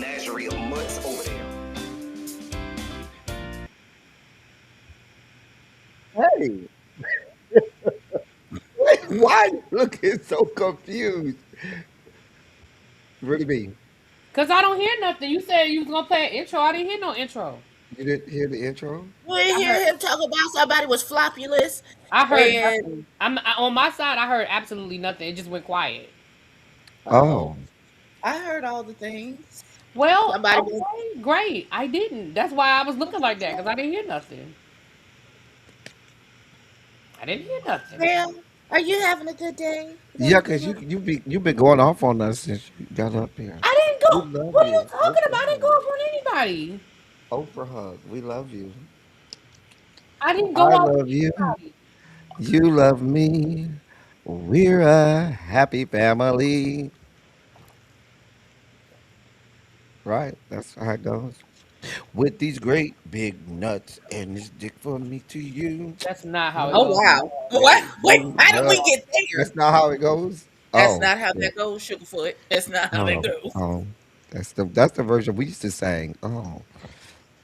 menagerie of mutts over there. Hey, why you looking so confused? Really be. Cause I don't hear nothing. You said you was gonna play an intro. I didn't hear no intro. You didn't hear the intro? You ain't I heard. hear him talk about somebody was floppulous I heard and nothing. On my side. I heard absolutely nothing. It just went quiet. oh, Oh, I heard all the things. Well, Somebody was okay, great. I didn't. That's why I was looking like that because I didn't hear nothing. I didn't hear nothing. well, are you having a good day? You yeah, having a good cause one? you've been going off on us since you got up here. I didn't We go. love What are you you. talking about? I Oprah didn't go hug. off on anybody. Oprah hug. We love you. I didn't go I off love you. on anybody. You love me. We're a happy family. Right. That's how it goes. With these great big nuts and this dick from me to you. That's not how it Oh goes. wow. Yes, What? Wait, you how did love. we get there? That's not how it goes. That's Oh, not how yeah. that goes, Sugarfoot. That's not how that Oh, goes. oh. That's the version we used to sing. Oh,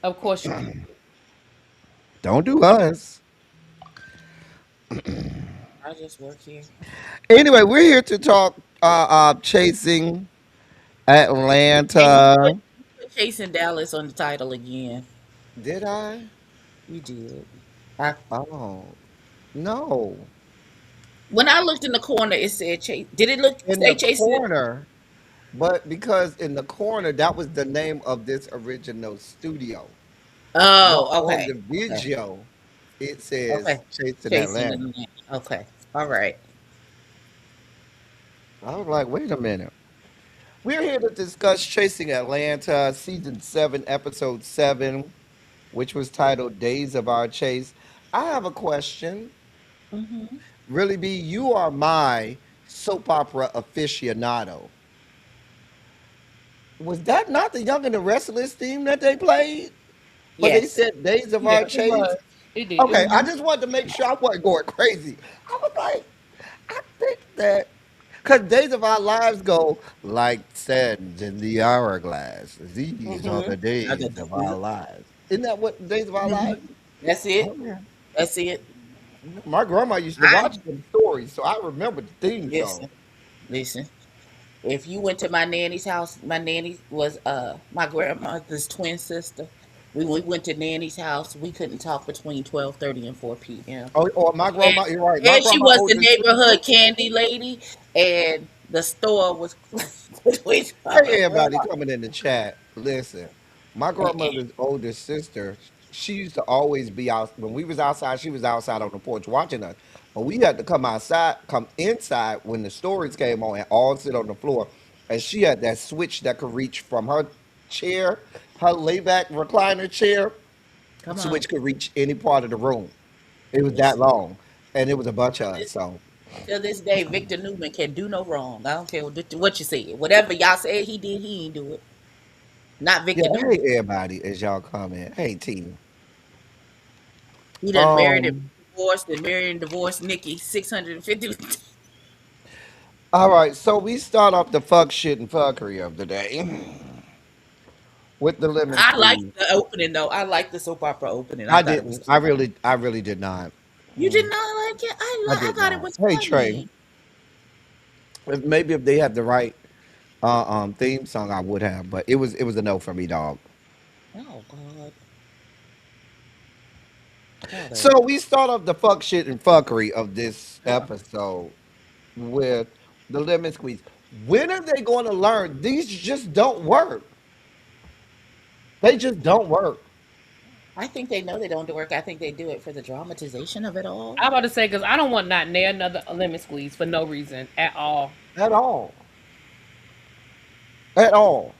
Of course you did. don't do us. I just work here. Anyway, we're here to talk chasing And Atlanta. you put Chasing Dallas on the title again. Did I? You did. I, Oh, no. when I looked in the corner, it said Chase. Did it look In say the Chasing it? corner, but because in the corner, that was the name of this original studio. But Oh, on okay. the Okay. video, it Okay. says Chasing Chasing Atlanta. the Okay. All right. I was like, wait a minute. We're here to discuss Chasing Atlanta, season 7, episode 7, which was titled Days of Our Chase. I have a question. Hmm. Really, B, you are my soap opera aficionado. Was that not the Young and the Restless theme that they played? But they Yes. said Days of Yeah, Our it was. Chase? It did. It Okay, was. I Hmm. just wanted to make sure I wasn't going crazy. I was like, I think that because days of our lives go like sands in the hourglass. These are Hmm. the days of our lives. Isn't that what days of our lives? That's it. Oh yeah. That's it. My grandma used to I watch them stories, so I remember the theme song. listen. Listen. If you went to my nanny's house, my nanny was my grandmother's twin sister. We went to nanny's house. We couldn't talk between 12:30 and 4 p.m. Oh, or my And, grandma, you're right. My and she grandma was the older sister. neighborhood candy lady, and the store was between 12 Hey, and 4. everybody coming in the chat. Listen, my grandmother's older sister, she used to always be out when we was outside. She was outside on the porch watching us, but we had to come inside when the stories came on, and all sit on the floor. And she had that switch that could reach from her chair, her layback recliner chair, Come on, switch could reach any part of the room. It was that listen. long, and it was a bunch of To us. this, So to this day, Victor Newman can do no wrong. I don't care what you said. Whatever y'all said he did, he ain't do it. Not yeah, Victor hey Newman. everybody, as y'all come in. Hey team. He done married and Um. divorced and married and divorced Nikki 650. All right, so we start off the fuck shit and fuckery of the day with the lemon I like squeeze. the opening though. I like the soap opera opening. I I thought it was didn't. cute. I really did not. You did Mm, not like it? I I did thought it not. was Hey Trey, funny. maybe if they had the right theme song, I would have. But it was a no for me, dog. Oh God. Shut So up. we start off the fuck shit and fuckery of this Oh. episode with the lemon squeeze. When are they going to learn? These just don't work. They just don't work I think they know they don't work. I think they do it for the dramatization of it all. I'm about to say because I don't want not near another lemon squeeze for no reason at all. at all. At all.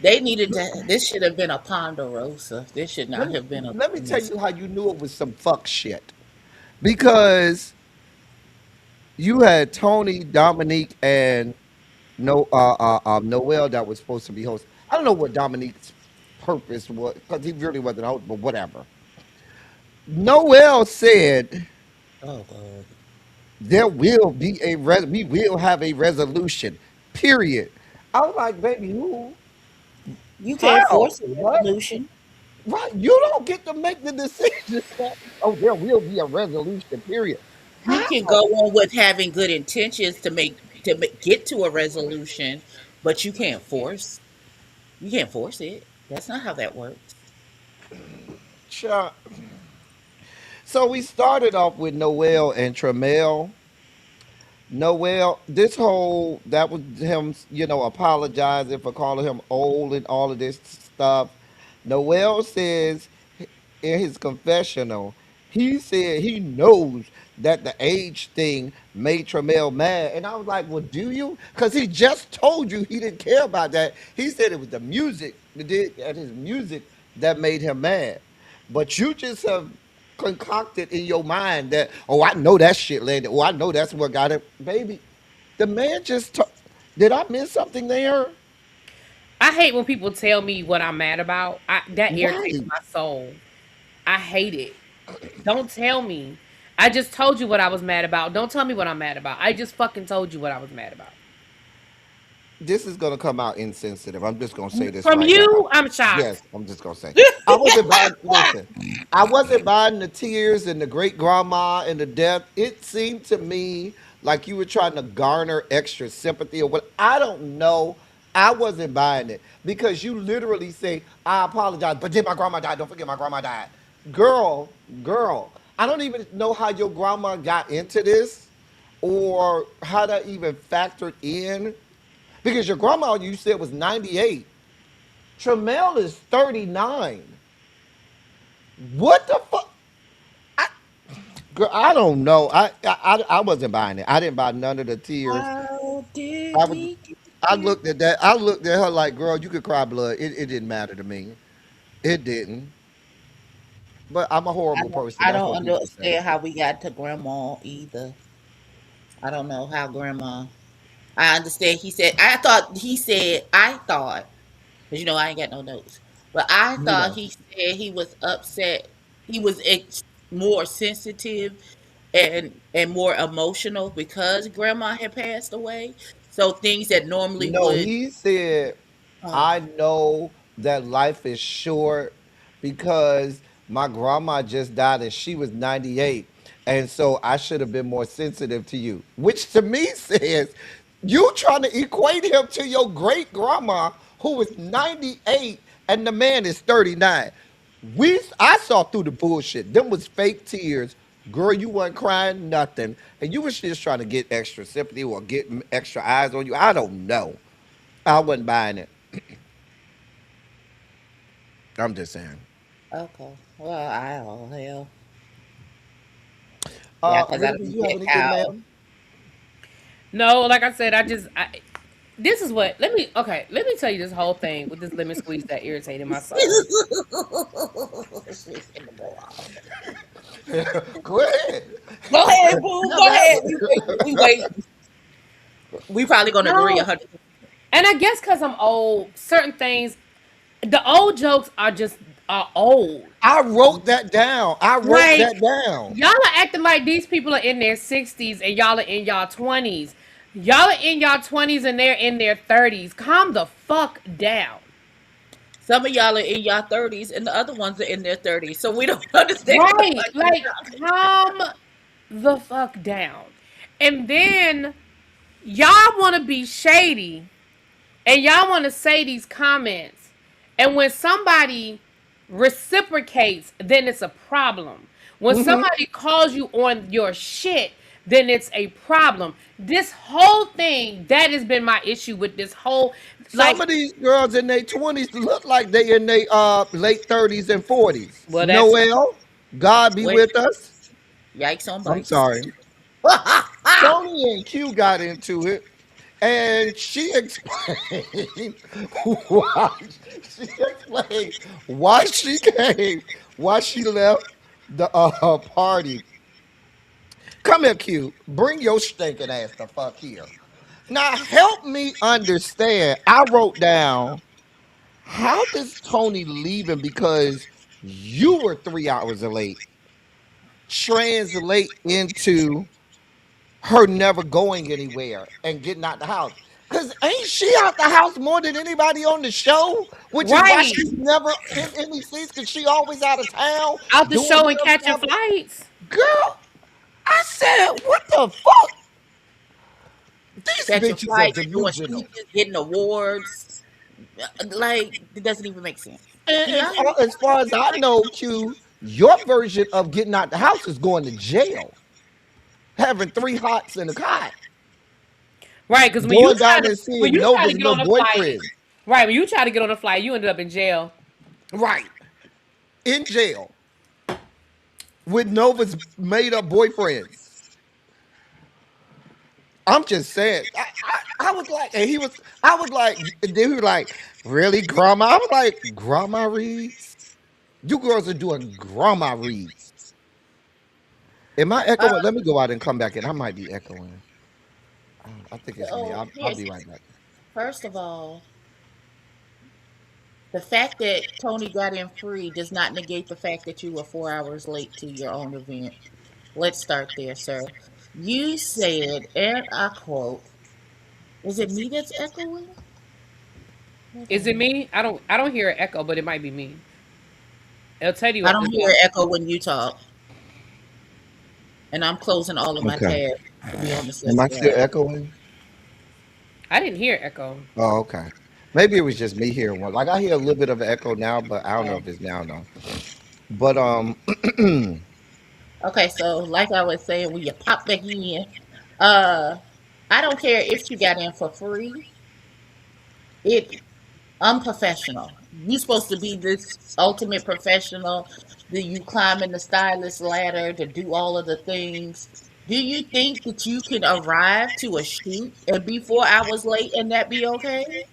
They needed to. This should have been a Ponderosa. This should let not me have been a let me lemon tell you squeeze. how you knew it was some fuck shit. Because you had Tony, Dominique, and Noel that was supposed to be host. I don't know what Dominique's purpose was because he really wasn't a host, but whatever. Noel said Oh God. there will be we will have a resolution. Period. I was like, baby, who? You can't How? force a What? resolution. Right? You don't get to make the decision. Oh, there will be a resolution. Period. You can How? go on with having good intentions get to a resolution, but you can't force it. That's not how that works. Sure. So we started off with Noel and Tremel. Noel, this whole that was him, apologizing for calling him old and all of this stuff. Noel says in his confessional, he said he knows that the age thing made Tremel mad. And I was like, well, do you? Because he just told you he didn't care about that. He said it was the music, and his music that made him mad. But you just have concocted in your mind that, oh, I know that shit landed. Oh, I know that's what got it. Baby, the man just did I miss something there? I hate when people tell me what I'm mad about. That irritates Right. my soul. I hate it. Don't tell me. I just told you what I was mad about. Don't tell me what I'm mad about. I just fucking told you what I was mad about. This is gonna come out insensitive. I'm just gonna say this From right now. you, I'm Yes, shocked. I'm just gonna say I wasn't buying. Listen, I wasn't buying the tears and the great grandma and the death. It seemed to me like you were trying to garner extra sympathy or what. I don't know. I wasn't buying it because you literally say, "I apologize," but then my grandma died. Don't forget, my grandma died. Girl, girl, I don't even know how your grandma got into this or how that even factored in because your grandma you said was 98. Tramel is 39. What the fuck? I, girl, I don't know. I wasn't buying it. I didn't buy none of the tears. How I did was we get I here? looked at that. I looked at her like, girl, you could cry blood. It didn't matter to me. It didn't. But I'm a horrible person. I That's don't what people say. understand how we got to grandma either. I don't know how grandma. I understand I thought, because I ain't got no notes, but I Me thought know. he said he was upset. He was more sensitive and more emotional because grandma had passed away. So things that normally No, would, he said, uh, I know that life is short because my grandma just died and she was 98. And so I should have been more sensitive to you, which to me says you trying to equate him to your great grandma who was 98 and the man is 39. I saw through the bullshit. Them was fake tears. Girl, you wasn't crying nothing. And you was just trying to get extra sympathy or get extra eyes on you. I don't know. I wasn't buying it. I'm just saying. okay. Well, oh hell. Yeah, because I Ridley, do don't you have get anything, how. ma'am? No, like I said, this is what let me tell you this whole thing with this lemon squeeze that irritated my soul. She's in the blowout. Go ahead. Go ahead, boo. Yeah, Go that ahead. We wait. We probably gonna agree No. 100. And I guess because I'm old, certain things, the old jokes are old. I wrote that down. I wrote Like that down. y'all are acting like these people are in their 60s and y'all are in y'all 20s. Y'all are in y'all 20s and they're in their 30s. Calm the fuck down. Some of y'all are in y'all 30s, and the other ones are in their 30s. So we don't understand what the Right. fuck you Like calm the fuck down. And then y'all want to be shady and y'all want to say these comments. And when somebody reciprocates, then it's a problem. When Hmm. somebody calls you on your shit, then it's a problem. This whole thing, that has been my issue with this whole, Some like, of these girls in their 20s look like they in their late 30s and 40s. well, that's Noel, God be wait. with us. Yikes on I'm bikes. sorry. Tony and Q got into it, and she explained why she explained why she came, why she left the party. Come here, Q. Bring your stinking ass the fuck here. Now help me understand. I wrote down how does Tony leaving because you were 3 hours late translate into her never going anywhere and getting out the house. Cause ain't she out the house more than anybody on the show? Which is why Right. she's never in any scenes, cause she always out of town Out the doing show and whatever. catching flights. Girl, I said, what the fuck? These Catching bitches are flights, doing delusional. speeches, getting awards. Like, it doesn't even make sense. And Yeah, as far as I know, Q, your version of getting out the house is going to jail, having three hots in a cot, Right, because going down and when seeing you try to Nova's get little on a flight, boyfriend. right, when you try to get on a flight, you ended up in jail. Right. In jail with Nova's made up boyfriends. I'm just saying. I was like, and he was, I was like, and then he was like, really, grandma? I was like, grandma reads? You girls are doing grandma reads. Am I uh, echoing? Let me go out and come back in. I might be echoing. I think it's me. so I'll here's be right back. first of all, the fact that Tony got in free does not negate the fact that you were 4 hours late to your own event. Let's start there, sir. You said, and I quote, "Is it me that's echoing?" Hold Is it on. me? I don't hear an echo, but it might be me. El Teddy I up don't this hear morning. echo when you talk, and I'm closing all of my Okay. tabs to be on the Am safe I still side. echoing? I didn't hear echo. Oh, okay. Maybe it was just me hearing one. Like I hear a little bit of an echo now, but I don't know Oh. if it's now though. But Okay, so like I was saying, when you pop back in, uh, I don't care if she got in for free. It unprofessional. You supposed to be this ultimate professional. That you climbing the stylist ladder to do all of the things. Do you think that you can arrive to a shoot and be 4 hours late and that be okay?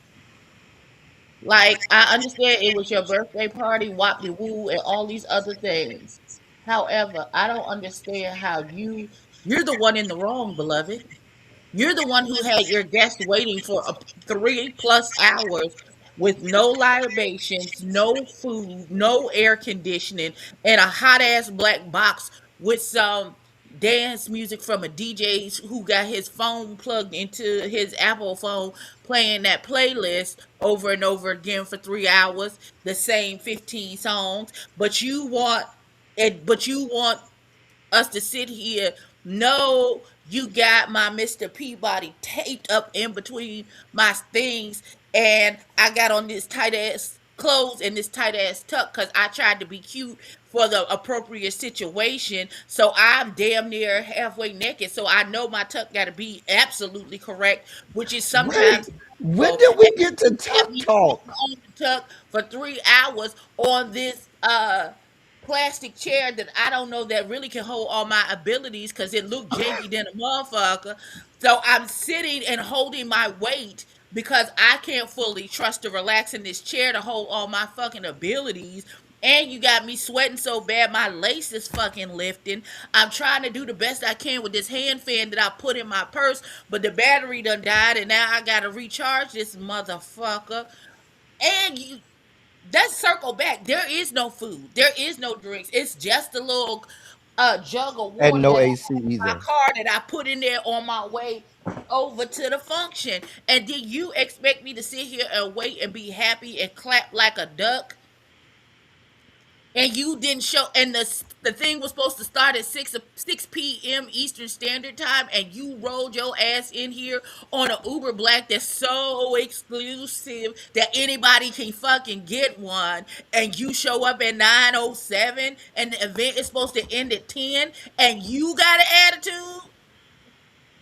Like, I understand it was your birthday party, wop de woo, and all these other things. However, I don't understand how you're the one in the wrong, beloved. You're the one who had your guest waiting for 3+ hours with no libations, no food, no air conditioning, and a hot ass black box with some dance music from a DJ who got his phone plugged into his Apple phone playing that playlist over and over again for 3 hours, the same 15 songs. But you want us to sit here. No, you got my Mr. Peabody taped up in between my things, and I got on this tight ass clothes and this tight ass tuck because I tried to be cute for the appropriate situation. So I'm damn near halfway naked. So I know my tuck got to be absolutely correct, which is wait, sometimes when painful. did we And get to you had tuck me talk? on the tuck for 3 hours on this plastic chair that I don't know that really can hold all my abilities because it looked janky than a motherfucker. So I'm sitting and holding my weight because I can't fully trust to relax in this chair to hold all my fucking abilities. And you got me sweating so bad, my lace is fucking lifting. I'm trying to do the best I can with this hand fan that I put in my purse, but the battery done died, and now I gotta recharge this motherfucker. And let's circle back. There is no food. There is no drinks. It's just a little jug of And water no that I AC have in my either. car that I put in there on my way over to the function. And did you expect me to sit here and wait and be happy and clap like a duck? And you didn't show, and the thing was supposed to start at 6 p.m. Eastern Standard Time, and you rolled your ass in here on an Uber Black that's so exclusive that anybody can fucking get one, and you show up at 9:07, and the event is supposed to end at 10, and you got an attitude.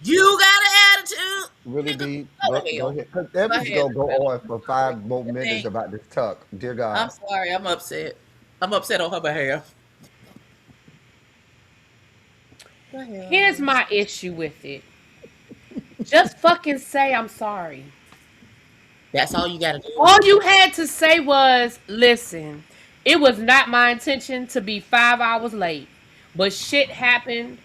You got an attitude, Really nigga. be Go to go hell. ahead. Cause Go Evie's ahead, gonna go on for Lavelle. 5 more minutes Thank. about this tuck. Dear I'm God. sorry. I'm upset. I'm upset on her behalf. Go Here's ahead. my issue with it. Just fucking say I'm sorry. That's all you gotta do. All you had to say was, listen, it was not my intention to be 5 hours late, but shit happened.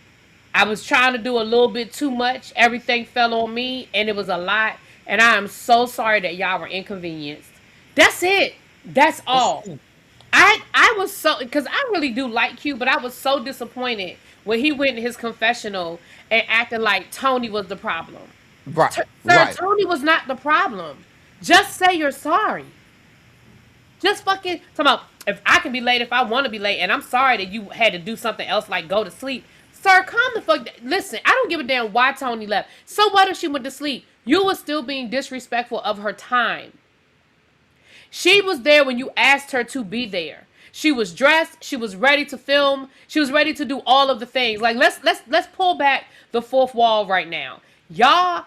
I was trying to do a little bit too much. Everything fell on me, and it was a lot. And I am so sorry that y'all were inconvenienced. That's it. That's That's all. it. I was so, because I really do like Q, but I was so disappointed when he went in his confessional and acting like Tony was the problem. Right, Sir, right. Tony was not the problem. Just say you're sorry. Just fucking talk about if I can be late if I want to be late, and I'm sorry that you had to do something else like go to sleep. Sir, calm the fuck. Listen, I don't give a damn why Tony left. So what if she went to sleep? You were still being disrespectful of her time. She was there when you asked her to be there. She was dressed. She was ready to film. She was ready to do all of the things. Like let's pull back the fourth wall right now. Y'all,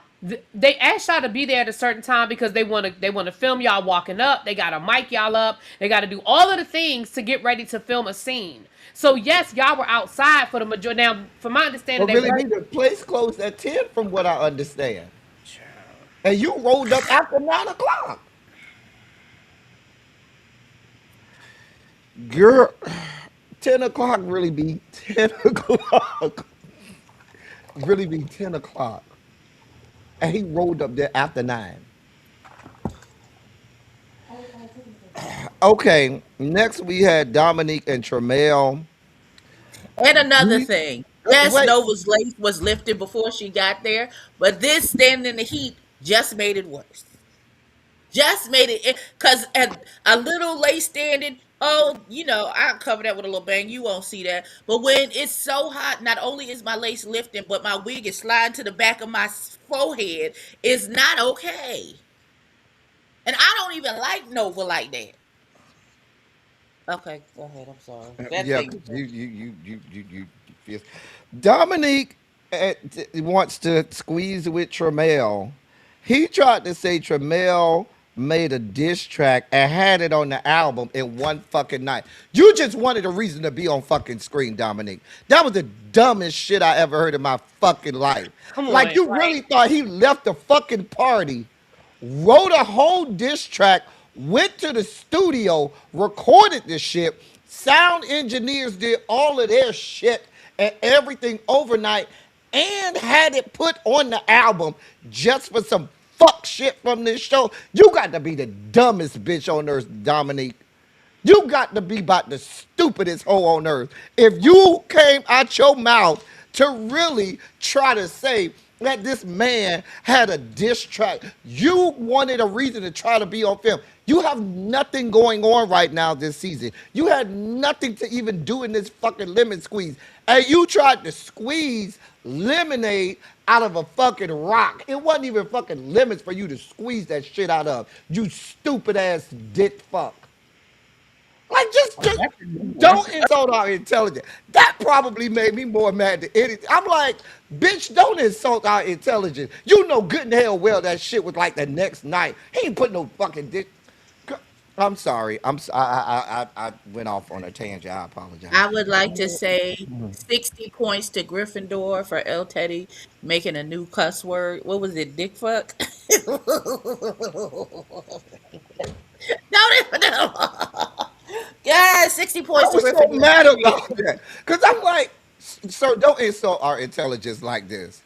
they asked y'all to be there at a certain time because they want to film y'all walking up. They got to mic y'all up. They got to do all of the things to get ready to film a scene. So yes, y'all were outside for the majority. Now, from my understanding, But they really, were. be the place closed at 10, from what I understand. And you rolled up after 9 o'clock. Girl, 10 o'clock really be 10 o'clock. Really be 10 o'clock. And he rolled up there after 9. Okay, next we had Dominique and Tremel. And another We- thing, yes, Wait, Nova's lace was lifted before she got there, but this standing in the heat just made it worse. Just made it because a little lace standing. Oh, I'll cover that with a little bang. You won't see that. But when it's so hot, not only is my lace lifting, but my wig is sliding to the back of my forehead. It's not okay. And I don't even like Nova like that. Okay, go ahead. I'm sorry. That yeah, thing. 'cause you fierce. Dominique wants to squeeze with Tremel. He tried to say Tremel made a diss track and had it on the album in one fucking night. You just wanted a reason to be on fucking screen, Dominique. That was the dumbest shit I ever heard in my fucking life. Come Like, on, you really thought he left the fucking party, wrote a whole diss track, went to the studio, recorded this shit. Sound engineers did all of their shit and everything overnight and had it put on the album just for some fuck shit from this show. You got to be the dumbest bitch on earth, Dominique. You got to be about the stupidest hoe on earth. If you came out your mouth to really try to say that this man had a diss track, you wanted a reason to try to be on film. You have nothing going on right now this season. You had nothing to even do in this fucking lemon squeeze. And you tried to squeeze lemonade out of a fucking rock. It wasn't even fucking lemons for you to squeeze that shit out of. You stupid ass dick fuck. Like, just don't insult our intelligence. That probably made me more mad than anything. I'm like, bitch, don't insult our intelligence. You know good and hell well that shit was like the next night. He ain't put no fucking dick. I'm sorry. I went off on a tangent. I apologize. I would like to say 60 points to Gryffindor for El Teddy making a new cuss word. What was it? Dick fuck? Don't even know. Yeah, 60 I points to was so Gryffindor. mad Period. about that. Because I'm like, sir, don't insult our intelligence like this.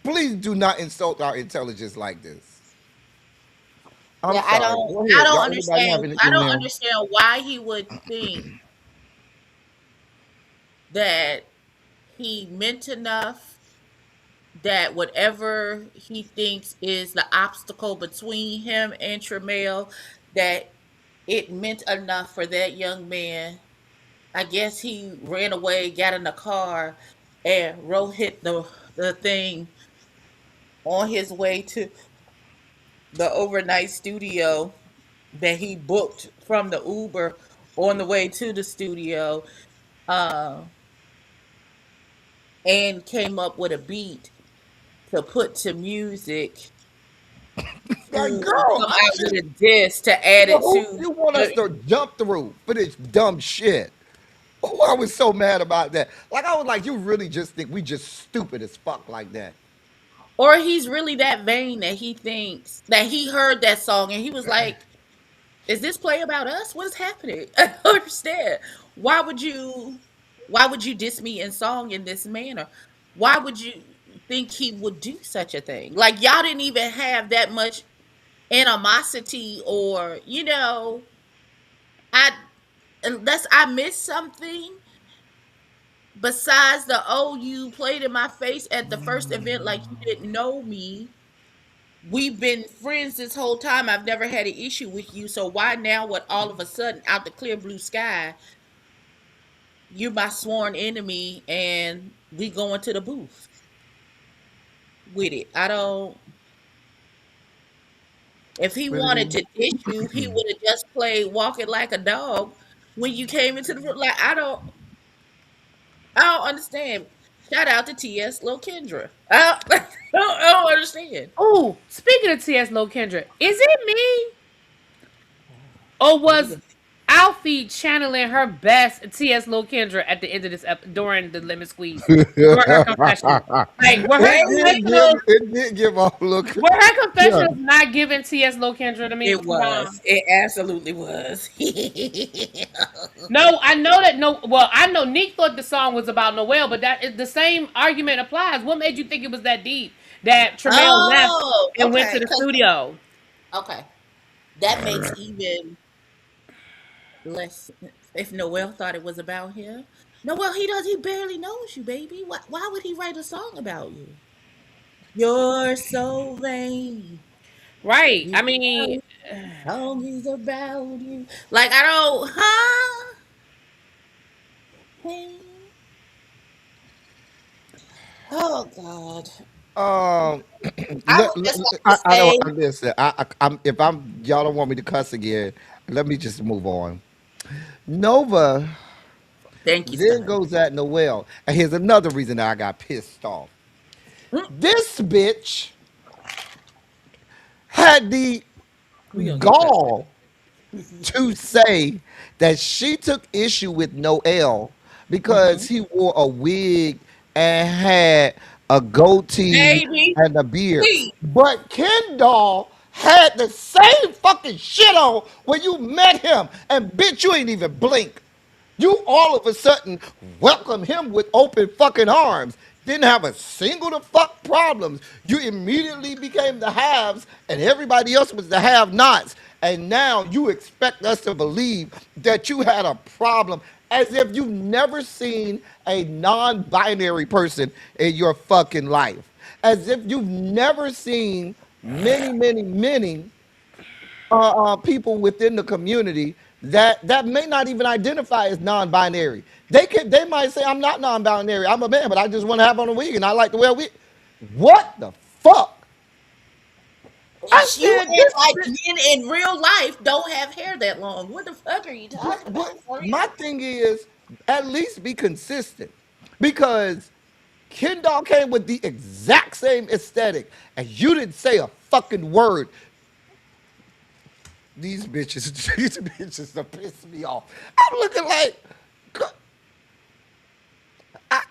Please do not insult our intelligence like this. I'm Yeah, I sorry. don't Go I ahead. don't Y'all, anybody understand have I anything don't there? understand why he would think that he meant enough that whatever he thinks is the obstacle between him and Tremel, that it meant enough for that young man. I guess he ran away, got in the car, and Ro hit the thing on his way to the overnight studio that he booked from the Uber on the way to the studio, uh, and came up with a beat to put to music Like, to girl, come I out with just, a diss to add well, it who to you want us the. to jump through for this dumb shit? Oh, I was so mad about that. Like, I was like, you really just think we just stupid as fuck like that? Or he's really that vain that he thinks that he heard that song and he was like, is this play about us? What is happening? I don't understand. Why would you why would you diss me in song in this manner? Why would you think he would do such a thing? Like y'all didn't even have that much animosity or, I unless I missed something, besides the you played in my face at the first event like you didn't know me. We've been friends this whole time. I've never had an issue with you. So why now, what all of a sudden, out the clear blue sky, you're my sworn enemy and we going to the booth with it? I don't. If he wanted Man, to dish you, he would have just played walking like a dog when you came into the room. Like I don't understand. Shout out to T.S. Lil Kendra. I don't understand. Oh, speaking of T.S. Low Kendra, is it me or Here we was go. Alfie channeling her best T.S. Low Kendra at the end of this during the lemon squeeze during her confessional? Like, Baby, it did give off a look. were her Yeah. confessionals not giving T.S. Low Kendra to me? it was. It absolutely was. No, I know that no. Well, I know Nick thought the song was about Noel, but the same argument applies. What made you think it was that deep that Tremel left Oh, and went to okay. the studio? Okay. That makes even less. If Noel thought it was about him, Noel, he does. He barely knows you, baby. Why would he write a song about you? You're so vain. Right. You I mean, know, song is about you. Like I don't, huh? Hey. Oh God. Um, I would just like to I don't say listen. I'm if I'm y'all don't want me to cuss again. Let me just move on. Nova thank you, then Stunner. goes at Noel, and here's another reason that I got pissed off. Mm, This bitch had the we gonna get cut. gall to say that she took issue with Noel because Mm-hmm. he wore a wig and had a goatee Baby, and a beard. please. But Kendall had the same fucking shit on when you met him, and bitch, you ain't even blink. You all of a sudden welcome him with open fucking arms. Didn't have a single the fuck problems. You immediately became the haves and everybody else was the have nots. And now you expect us to believe that you had a problem as if you've never seen a non binary person in your fucking life. As if you've never seen many people within the community that may not even identify as non-binary. They might say I'm not non-binary. I'm a man, but I just want to have on a wig and I like to wear a wig. What the fuck? I You said act this. like men in real life don't have hair that long. What the fuck are you talking What about for my real? thing is, at least be consistent because Ken Doll came with the exact same aesthetic and you didn't say a fucking word. These bitches, these bitches are pissing me off. I'm looking like,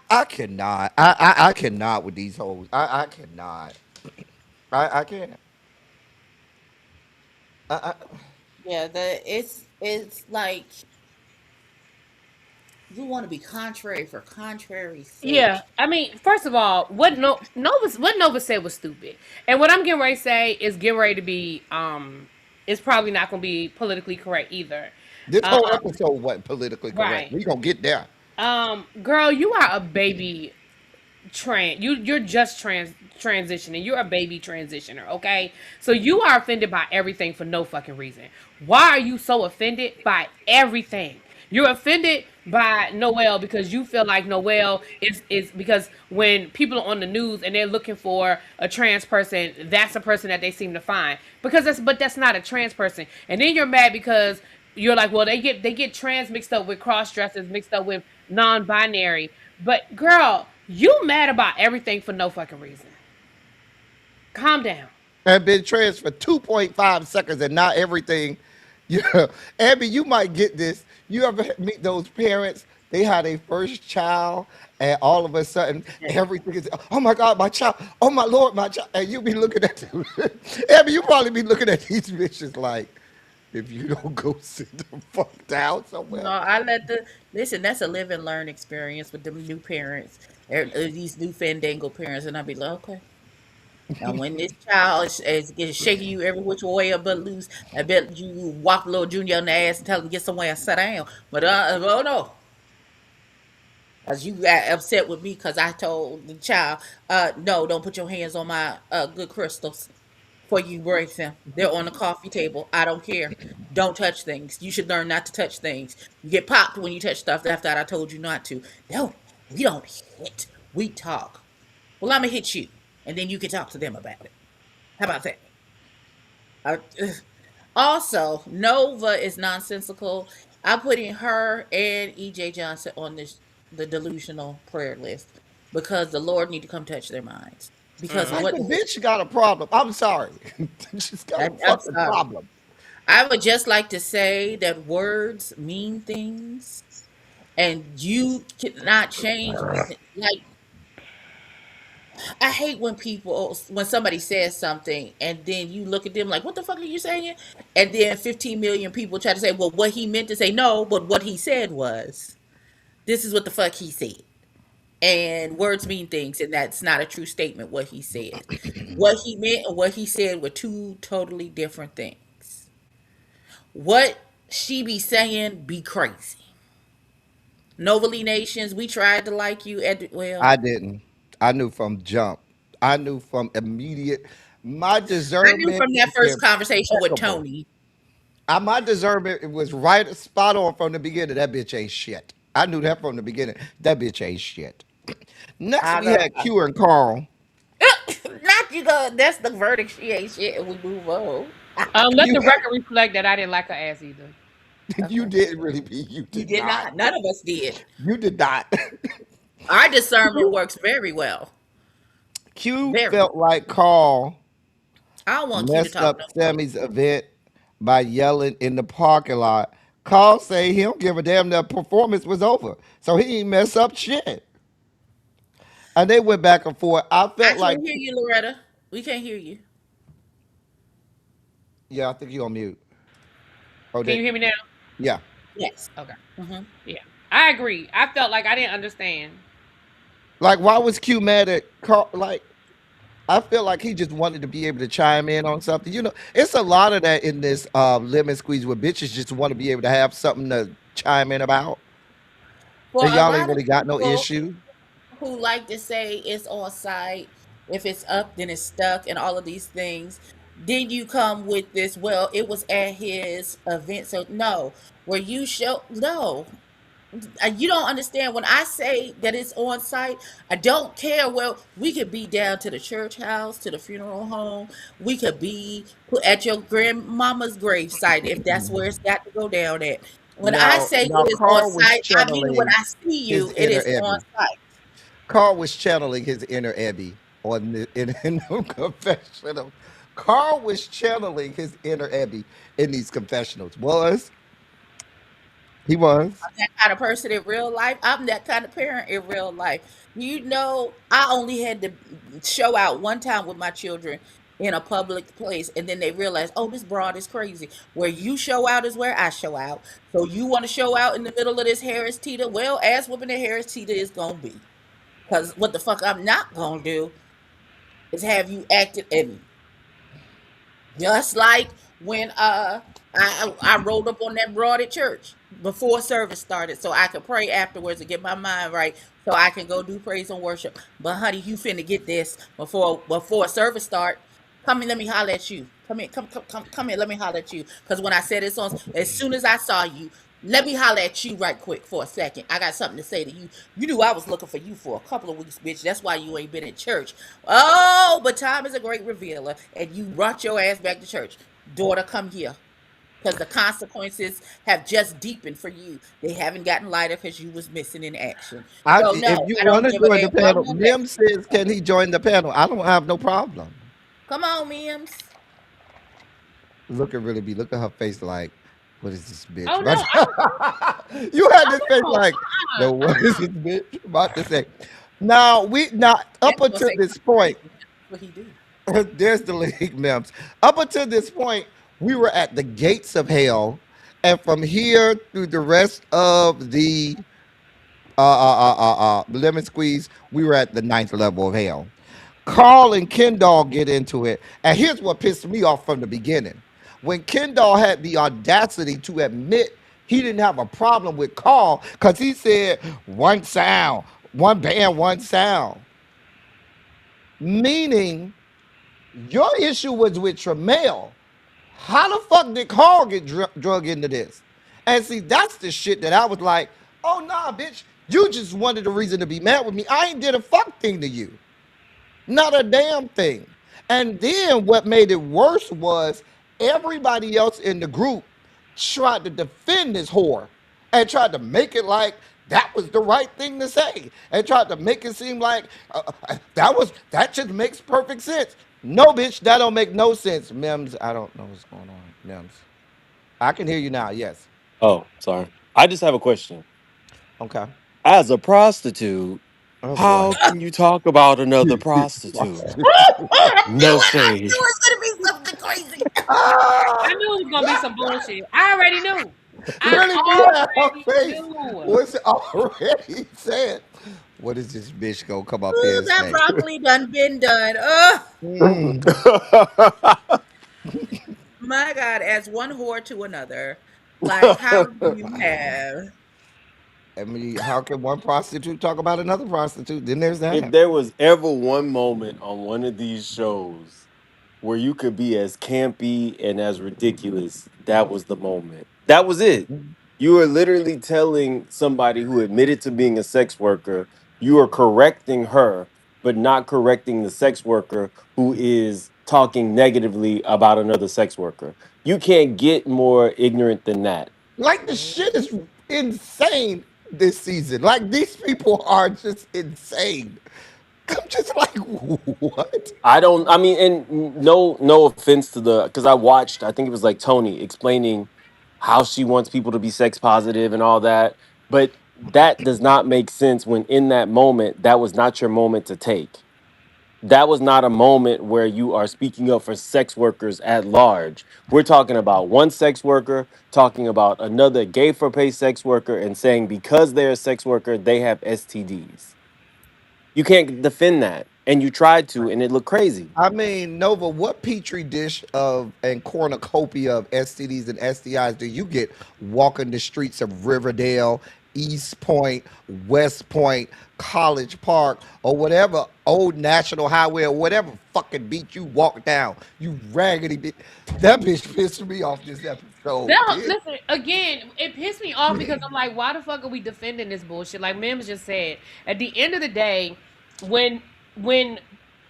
I cannot. I cannot with these hoes. I cannot. I can't. I, Yeah, it's like you want to be contrary for contrary's yeah. sake. I mean, first of all, what Nova said was stupid, and what I'm getting ready to say is getting ready to be it's probably not going to be politically correct either. this Um, whole episode wasn't politically correct. right. We gonna get there. Girl, you are a baby you're just transitioning. You're a baby transitioner, okay? So you are offended by everything for no fucking reason. Why are you so offended by everything? You're offended by Noel because you feel like Noel is because when people are on the news and they're looking for a trans person, that's a person that they seem to find. That's not a trans person. And then you're mad because you're like, well, they get trans mixed up with cross dressers, mixed up with non-binary. But girl, you mad about everything for no fucking reason. Calm down. And been trans for 2.5 seconds and not everything. Yeah, Abby, you might get this. You ever meet those parents? They had a first child, and all of a sudden, everything is, oh my God, my child, oh my Lord, my child. And you be looking at them. Abby, you probably be looking at these bitches like, if you don't go sit the fuck down No, somewhere. I let the listen. That's a live and learn experience with them new parents, these new fandango parents, and I'll be like, okay. Now, when this child is shaking you every which way but loose, I bet you whop little Junior on the ass and tell him to get somewhere and sit down. But oh no, Cause you got upset with me because I told the child, no, don't put your hands on my good crystals before you break them. They're on the coffee table. I don't care. Don't touch things. You should learn not to touch things. You get popped when you touch stuff after I told you not to. No, we don't hit. We talk. Well, I'm gonna hit you, and then you can talk to them about it. How about that? Uh, Also, Nova is nonsensical. I'm putting her and EJ Johnson on this the delusional prayer list because the Lord need to come touch their minds. Because Like what the bitch got a problem. I'm sorry. She's got a I'm fucking sorry. problem. I would just like to say that words mean things and you cannot change like I hate when when somebody says something and then you look at them like, what the fuck are you saying? And then 15 million people try to say, well, what he meant to say, no, but what he said was, this is what the fuck he said. And words mean things, and that's not a true statement, what he said. What he meant and what he said were two totally different things. What she be saying be crazy. Novelty Nations, we tried to like you at, well, I didn't. I knew from jump. I knew from immediate. My I knew discernment from that is first conversation with impeccable. Tony. My discernment was right spot on from the beginning. That bitch ain't shit. I knew that from the beginning. That bitch ain't shit. Next, I we know. had Q and Carl. Not you go. That's the verdict. She ain't shit, and we move on. Let You the record reflect that I didn't like her ass either. you Okay. did really be. You You did did not. not. None of us did. You did not. Our discernment Q, works very well. Q Very felt well. like Carl I don't want you to messed talk up no more. Sammy's event by yelling in the parking lot. Carl say he don't give a damn the performance was over. So he ain't mess up shit. And they went back and forth. I I felt like, can't hear you, Loretta. We can't hear you. yeah, I think you on mute. Oh, Can you that, hear me now? yeah. Yes. Okay. Hmm. Yeah. I agree. I felt like I didn't understand. Like, why was Q mad at Carl? Like, I feel like he just wanted to be able to chime in on something. It's a lot of that in this lemon squeeze where bitches just want to be able to have something to chime in about. For And a y'all ain't lot of really got no people issue. who like to say it's on site, if it's up, then it's stuck, and all of these things, then you come with this, well, it was at his event. So, no, where you show, no. You don't understand when I say that it's on site. I don't care. Well, we could be down to the church house, to the funeral home. We could be at your grandmama's grave site if that's where it's got to go down at. When I Now, say it now is on Carl was site, I mean when channeling I see his you, it inner is on Ebby. site. Carl was channeling his inner Ebby in the confessional. Carl was channeling his inner Ebby in these confessionals. He was. That kind of person in real life. I'm that kind of parent in real life. I only had to show out one time with my children in a public place, and then they realized, oh, this broad is crazy. Where you show out is where I show out. So you want to show out in the middle of this Harris Teeter? Well, ass whooping the Harris Teeter is gonna be. Because what the fuck I'm not gonna do is have you acting and just like when I rolled up on that broad at church before service started so I could pray afterwards and get my mind right so I can go do praise and worship. But honey, you finna get this before service start. Come here, let me holler at you. Come here, come here, let me holler at you. Cause when I said this on as soon as I saw you, let me holler at you right quick for a second. I got something to say to you. You knew I was looking for you for a couple of weeks, bitch. That's why you ain't been in church. Oh, but time is a great revealer, and you brought your ass back to church. Daughter, come here. Because the consequences have just deepened for you. They haven't gotten lighter because you was missing in action. So If no, you I want don't to give a join damn the about panel, none of that. Nim says, can he join the panel? I don't have no problem. Come on, Mims. Look at her face like, what is this bitch? Oh no, You had I this face don't. like, no, what is this bitch about to say? Now That's up gonna until say this something point, crazy. That's what he do. there's the league memes. Up until this point, we were at the gates of hell, and from here through the rest of the lemon squeeze, we were at the ninth level of hell. Carl and Kendall get into it, and here's what pissed me off from the beginning: when Kendall had the audacity to admit He didn't have a problem with Carl because he said one sound, one band, one sound. Meaning your issue was with Tremel. How the fuck did Carl get drug into this? And see, that's the shit that I was like, oh nah, bitch, you just wanted a reason to be mad with me. I ain't did a fuck thing to you. Not a damn thing. And then what made it worse was everybody else in the group tried to defend this whore and tried to make it like that was the right thing to say and tried to make it seem like that just makes perfect sense. No, bitch, that don't make no sense. Mims, I don't know what's going on. Mims, I can hear you now. Yes. Oh, sorry. I just have a question. Okay. As a prostitute, Oh boy. how can you talk about another prostitute? No I knew shade. it was gonna be something crazy. I Ah! knew it was gonna be some bullshit. I already knew. I Really, you have her already face knew. was already said. What is this bitch gonna come up here Ooh, and that say? broccoli done been done. Oh Mm. my God, as one whore to another. Like, how do you have? I mean, how can one prostitute talk about another prostitute? Then there's If that. there was ever one moment on one of these shows where you could be as campy and as ridiculous, that was the moment. That was it. You were literally telling somebody who admitted to being a sex worker, you are correcting her, but not correcting the sex worker who is talking negatively about another sex worker. You can't get more ignorant than that. Like the shit is insane this season. Like these people are just insane. I'm just like, what? I don't. I mean, and no offense to the, because I watched. I think it was like Tony explaining how she wants people to be sex positive and all that, but that does not make sense when in that moment that was not your moment to take. That was not a moment where you are speaking up for sex workers at large. We're talking about one sex worker, talking about another gay for pay sex worker, and saying because they're a sex worker, they have STDs. You can't defend that, and you tried to, and it looked crazy. I mean, Nova, what petri dish of and cornucopia of STDs and STIs do you get walking the streets of Riverdale, East Point, West Point, College Park, or whatever old National Highway or whatever fucking beat you walk down? You raggedy bitch. That bitch pissed me off this episode, That bitch. listen again. It pissed me off because I'm like, why the fuck are we defending this bullshit? Like Mims just said. At the end of the day, when when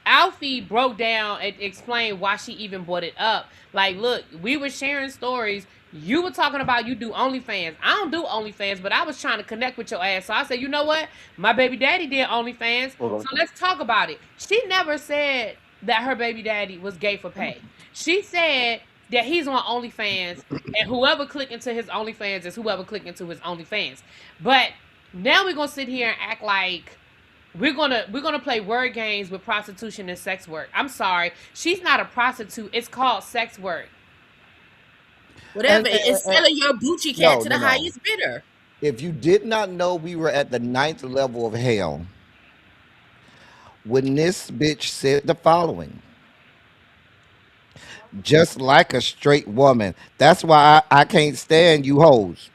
Alfie broke down and explained why she even brought it up, like, look, we were sharing stories. You were talking about you do OnlyFans. I don't do OnlyFans, but I was trying to connect with your ass. So I said, you know what? My baby daddy did OnlyFans. So let's talk about it. She never said that her baby daddy was gay for pay. She said that he's on OnlyFans, and whoever click into his OnlyFans is whoever click into his OnlyFans. But now we're gonna sit here and act like we're gonna play word games with prostitution and sex work. I'm sorry, she's not a prostitute. It's called sex work. Whatever. And, It's selling your Gucci cat no, to no, the no. highest bidder. If you did not know we were at the ninth level of hell, when this bitch said the following, just like a straight woman. That's why I can't stand you hoes.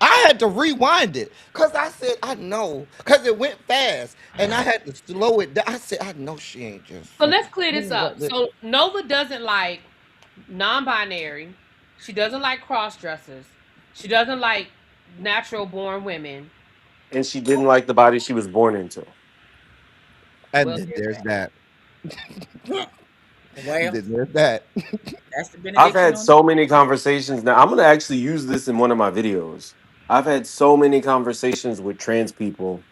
I had to rewind it because I said, I know, because it went fast and I had to slow it down. I said, I know she ain't just. So let's clear this up. So Nova doesn't like non-binary. She doesn't like cross dressers. She doesn't like natural born women. And she didn't like the body she was born into. And Well, then there's there's that. that. Well, Then there's that. that's the I've benediction had on that. so many conversations now. I'm going to actually use this in one of my videos. I've had so many conversations with trans people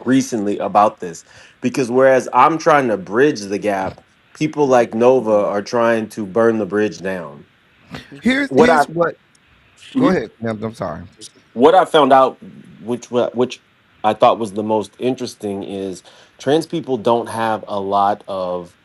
recently about this because whereas I'm trying to bridge the gap, people like Nova are trying to burn the bridge down. What I Here's what. Go Mhm. ahead. I'm sorry. What I found out, which I thought was the most interesting, is trans people don't have a lot of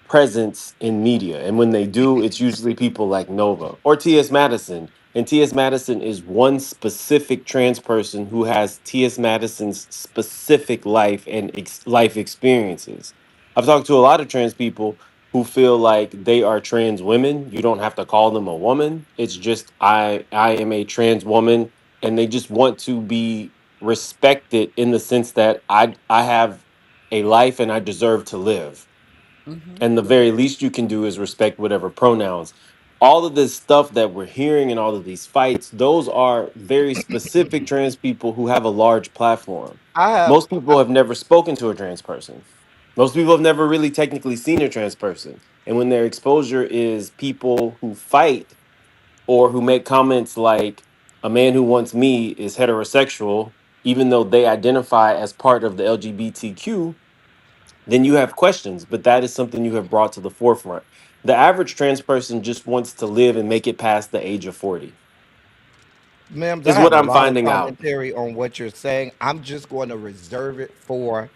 presence in media. And when they do, it's usually people like Nova or T.S. Madison. And T.S. Madison is one specific trans person who has T.S. Madison's specific life and life experiences. I've talked to a lot of trans people. who feel like they are trans women. You don't have to call them a woman. It's just I am a trans woman, and they just want to be respected in the sense that I have a life and I deserve to live. Hmm. And the very least you can do is respect whatever pronouns. All of this stuff that we're hearing and all of these fights, those are very specific trans people who have a large platform. I have. Most people have never spoken to a trans person. Most people have never really technically seen a trans person. And when their exposure is people who fight or who make comments like, a man who wants me is heterosexual, even though they identify as part of the LGBTQ, then you have questions, but that is something you have brought to the forefront. The average trans person just wants to live and make it past the age of 40, Mims, I is have what a I'm lot of finding out. commentary on what you're saying. I'm just going to reserve it for.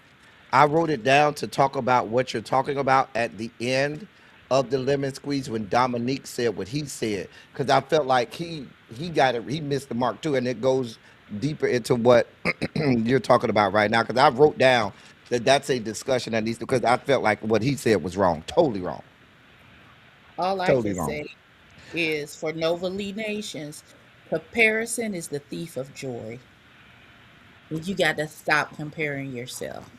I wrote it down to talk about what you're talking about at the end of the lemon squeeze when Dominique said what he said, because I felt like he got it. He missed the mark too, and it goes deeper into what you're talking about right now. Because I wrote down that that's a discussion that needs to. Because I felt like what he said was wrong, totally wrong, All I totally can wrong. say is for Nova Lee Nations, comparison is the thief of joy. And you got to stop comparing yourself.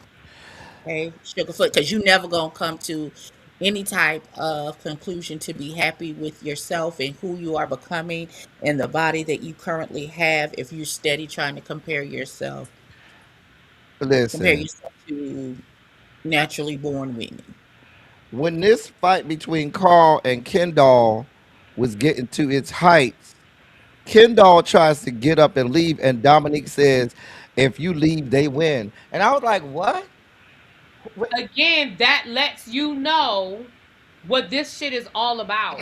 Okay, Sugarfoot, because you never gonna come to any type of conclusion to be happy with yourself and who you are becoming and the body that you currently have if you're steady trying to compare Listen, yourself to naturally born women. when this fight between Carl and Kendall was getting to its heights, Kendall tries to get up and leave, and Dominique says, "If you leave, they win." And I was like, "What?" Wait, Again, that lets you know what this shit is all about.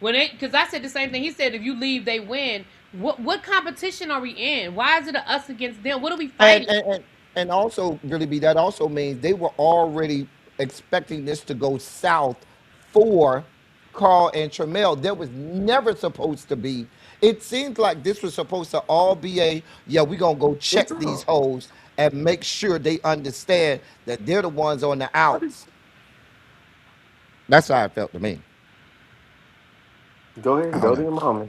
When it, because I said the same thing. He said, if you leave, they win. What competition are we in? Why is it a us against them? What are we and fighting? and and, and also, really, be that also means they were already expecting this to go south for Carl and Tremel. There was never supposed to be. It seems like this was supposed to all be a, yeah, we're gonna go check these hoes and make sure they understand that they're the ones on the outs. That's how it felt to me. Go I ahead, don't go to know. your mama.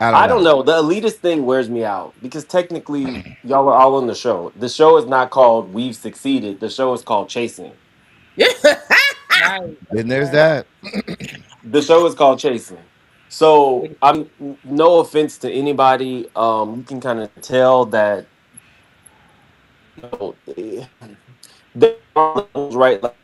I don't I don't know. know. The elitist thing wears me out because technically y'all are all on the show. The show is not called We've Succeeded. The show is called Chasing. Right, Then there's right. that. The show is called Chasing. So I'm no offense to anybody. You can kind of tell that you know there are levels, right? Like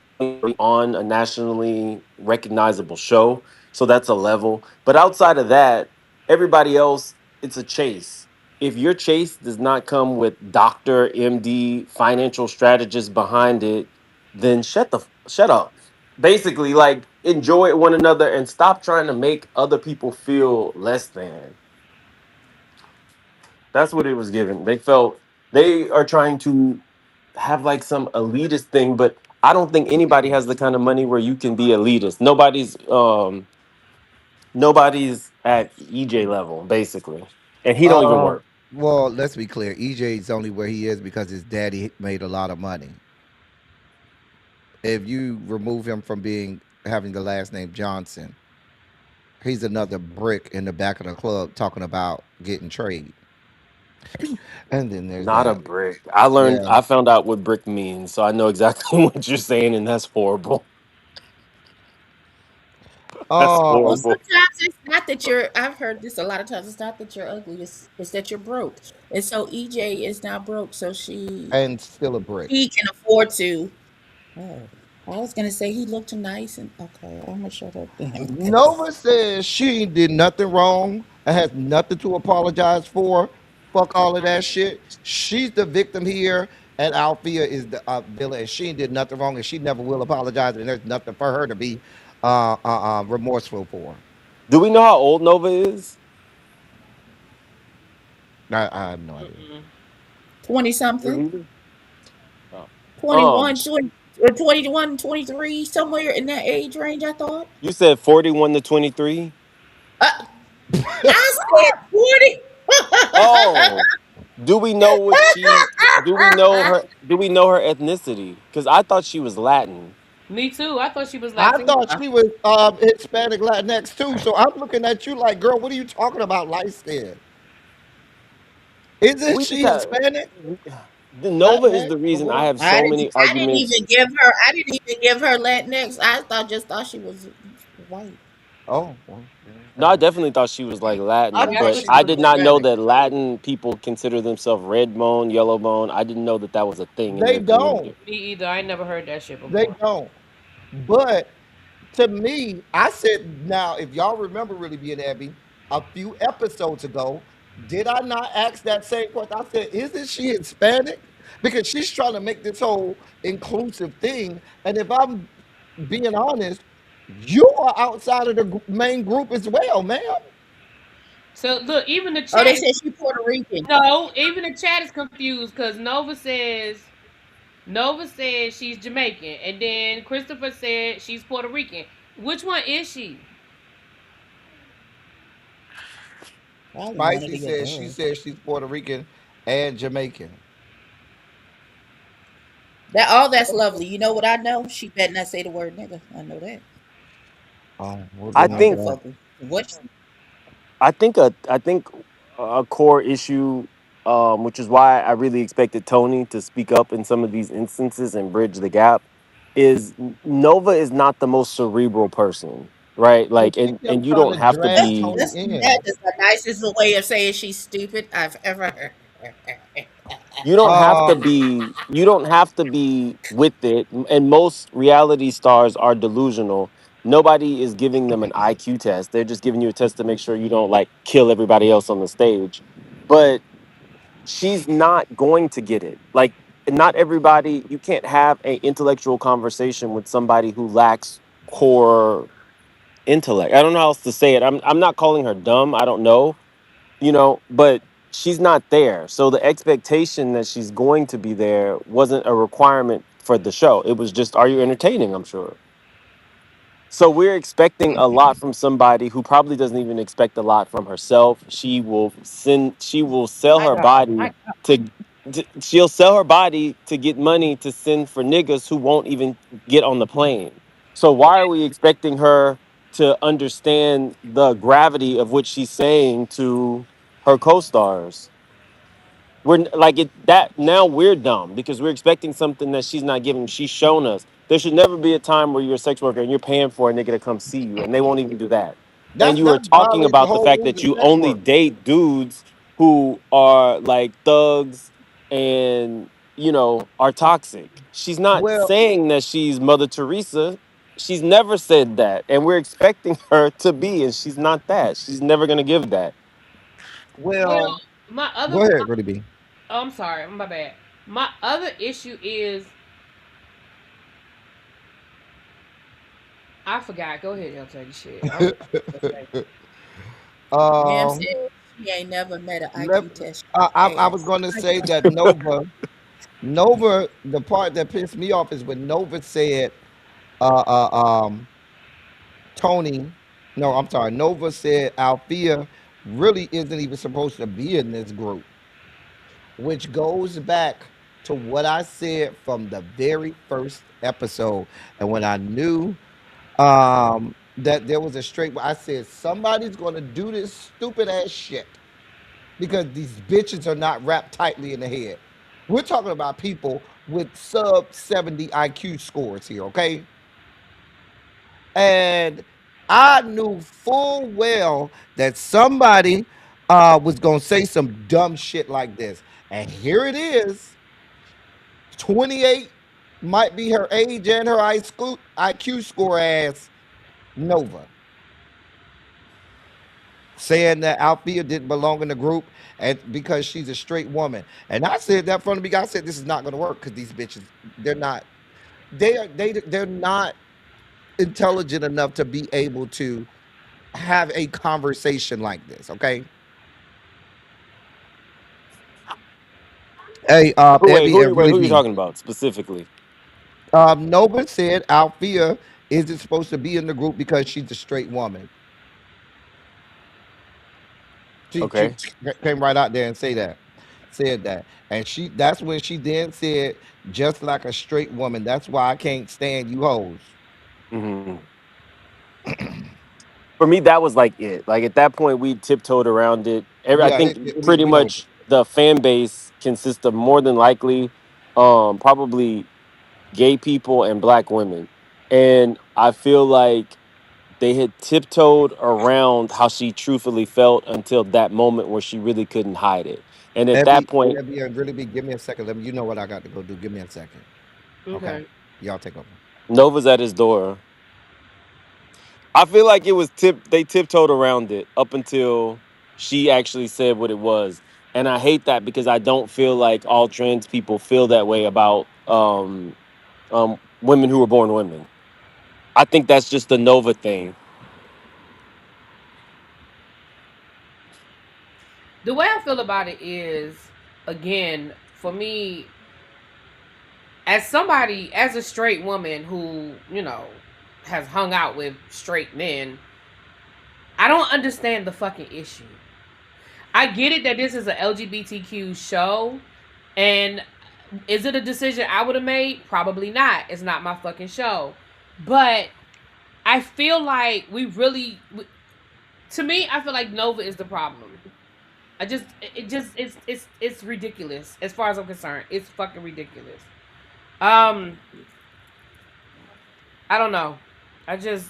on a nationally recognizable show, so that's a level. But outside of that, everybody else, it's a chase. If your chase does not come with doctor, MD, financial strategist behind it, then shut up. Basically, like enjoy one another and stop trying to make other people feel less than. That's what it was given. They felt they are trying to have like some elitist thing, but I don't think anybody has the kind of money where you can be elitist. Nobody's at EJ level, basically. And he don't even Um, work. well, let's be clear. EJ's only where he is because his daddy made a lot of money. If you remove him from being having the last name Johnson, he's another brick in the back of the club talking about getting trade. And then there's Not a that. brick. Yeah. I found out what brick means, so I know exactly what you're saying, and that's horrible. That's Well, Um, horrible. sometimes it's not that you're. I've heard this a lot of times. It's not that you're ugly. It's that you're broke. And so EJ is not broke. So and still a brick. he can afford to. Oh, I was gonna say he looked nice and okay. I'm gonna shut up then. Nova says she did nothing wrong and has nothing to apologize for. Fuck all of that shit. She's the victim here, and Althea is the villain. And she did nothing wrong, and she never will apologize. And there's nothing for her to be remorseful for. Do we know how old Nova is? I have no idea. Mm-mm. 20 something, Mhm. Oh. 21, Um, 20, 21, 23, somewhere in that age range. I thought. you said 41 to 23. Uh, I said 40. Oh, do we know what she? Do we know her? Do we know her ethnicity? Because I thought she was Latin. Me too. I thought she was I thought Latina. she was Hispanic Latinx too. So I'm looking at you like, girl, what are you talking about, light skin? Isn't We just she have Hispanic the Nova is Latinx? the reason I Before? have so many I didn't arguments. even give her. I didn't even give her Latinx. Just thought she was white. Oh, well, yeah, No, I okay. definitely thought she was like I Latin, Yeah, I thought but thought she she I was was did not know Hispanic. that Latin people consider themselves red bone, yellow bone. I didn't know that that was a thing in They their don't. community. me either. I ain't never heard that shit They before. don't. But to me, I said, now, if y'all remember really being Abby, a few episodes ago, did I not ask that same question? I said, isn't she Hispanic? Because she's trying to make this whole inclusive thing. And if I'm being honest, you are outside of the main group as well, ma'am. So look, even the Oh, they chat is said she Puerto Rican. no, even the chat is confused because Nova says she's Jamaican, and then Christopher said she's Puerto Rican. Which one is she? Probably one of Spicy the says she above. says she's Puerto Rican and Jamaican. That's lovely. You know what I know? She better not say the word nigga. I know that. Oh, we'll I get into think that. Motherfucker. What? I think a core issue, which is why I really expected Tony to speak up in some of these instances and bridge the gap, is Nova is not the most cerebral person, right? But Like, she and kept you trying don't to have to drag be. Tony That in. is the nicest way of saying she's stupid I've ever heard. Um, You don't have to be with it, and most reality stars are delusional. Nobody is giving them an IQ test. They're just giving you a test to make sure you don't like kill everybody else on the stage. But she's not going to get it. Like, not everybody, you can't have an intellectual conversation with somebody who lacks core intellect. I don't know how else to say it. I'm not calling her dumb. I don't know, but she's not there. So the expectation that she's going to be there wasn't a requirement for the show. It was just, are you entertaining? I'm sure. So we're expecting a lot from somebody who probably doesn't even expect a lot from herself. She will sell My her God, body my God. to, she'll sell her body to get money to send for niggas who won't even get on the plane. So why are we expecting her to understand the gravity of what she's saying to her co-stars? Like it that now we're dumb because we're expecting something that she's not giving. She's shown us there should never be a time where you're a sex worker and you're paying for a nigga to come see you, and they won't even do that. And you were that talking violates the about the whole fact rules that of you sex only work. date dudes who are like thugs and are toxic. She's not Well, saying that she's Mother Teresa. She's never said that, and we're expecting her to be, and she's not that. She's never gonna give that. Well, well, my go other, ahead, Rudy B. oh, I'm sorry, my bad. My other issue is I forgot. Go ahead, LT. Shit, I was gonna say. Ma'am um, said she ain't never met an let, IQ test. I was Ass. going to say that Nova, the part that pissed me off is when Nova said, uh, uh, um, Tony, no, I'm sorry, Nova said Althea really isn't even supposed to be in this group, which goes back to what I said from the very first episode. And when I knew that there was a straight, I said, somebody's going to do this stupid ass shit because these bitches are not wrapped tightly in the head. We're talking about people with sub 70 IQ scores here, okay? And I knew full well that somebody was going to say some dumb shit like this. And here it is, 28 might be her age and her IQ score as Nova, saying that Althea didn't belong in the group and because she's a straight woman. And I said that from the beginning. I said this is not going to work because these bitches, they're not, they're not intelligent enough to be able to have a conversation like this. Okay. Hey, Wait, Ebby and who Rudy are you B. talking about specifically? Nova said Althea isn't supposed to be in the group because she's a straight woman. She Okay. came right out there and say that. said that. And that's when she then said, just like a straight woman, that's why I can't stand you hoes. Hmm. For me, that was like it. Like at that point, we tiptoed around it. I Yeah, think we pretty we know. much the fan base consists of more than likely, probably gay people and black women, and I feel like they had tiptoed around how she truthfully felt until that moment where she really couldn't hide it. And at that point, Abby, and really be give me a second. Let me you know what I got to go do. Give me a second. Okay. Okay. Y'all take over. Nova's at his door. I feel like it was they tiptoed around it up until she actually said what it was. And I hate that because I don't feel like all trans people feel that way about women who were born women. I think that's just a Nova thing. The way I feel about it is, again, for me, as somebody, as a straight woman who, has hung out with straight men, I don't understand the fucking issue. I get it that this is a LGBTQ show, and is it a decision I would have made? Probably not. It's not my fucking show. But I feel like to me, I feel like Nova is the problem. It's ridiculous as far as I'm concerned. It's fucking ridiculous. Um, I don't know. I just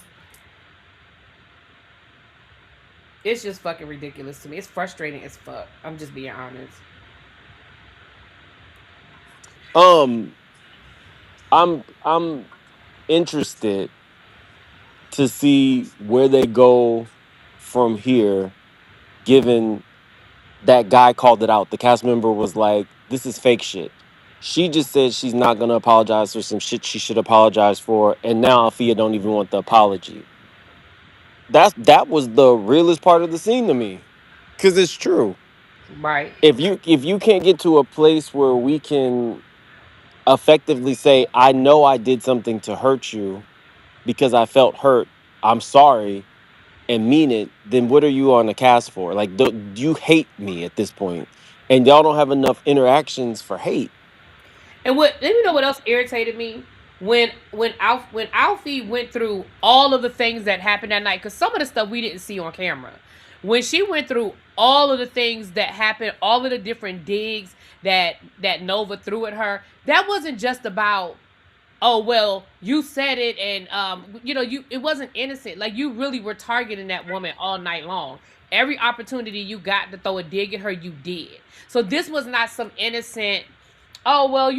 It's just fucking ridiculous to me. It's frustrating as fuck. I'm just being honest. Um, I'm interested to see where they go from here, given that guy called it out. The cast member was like, "This is fake shit." She just said she's not gonna apologize for some shit she should apologize for, and now Alfia don't even want the apology. That was the realest part of the scene to me, because it's true. Right. If you can't get to a place where we can effectively say, "I know I did something to hurt you because I felt hurt. I'm sorry," and mean it, then what are you on the cast for? Like, you hate me at this point, and y'all don't have enough interactions for hate. And let me know what else irritated me when Alfie went through all of the things that happened that night, because some of the stuff we didn't see on camera. When she went through all of the things that happened, all of the different digs that Nova threw at her, that wasn't just about, oh well, you said it, and you it wasn't innocent. Like, you really were targeting that woman all night long. Every opportunity you got to throw a dig at her, you did. So this was not some innocent, oh well,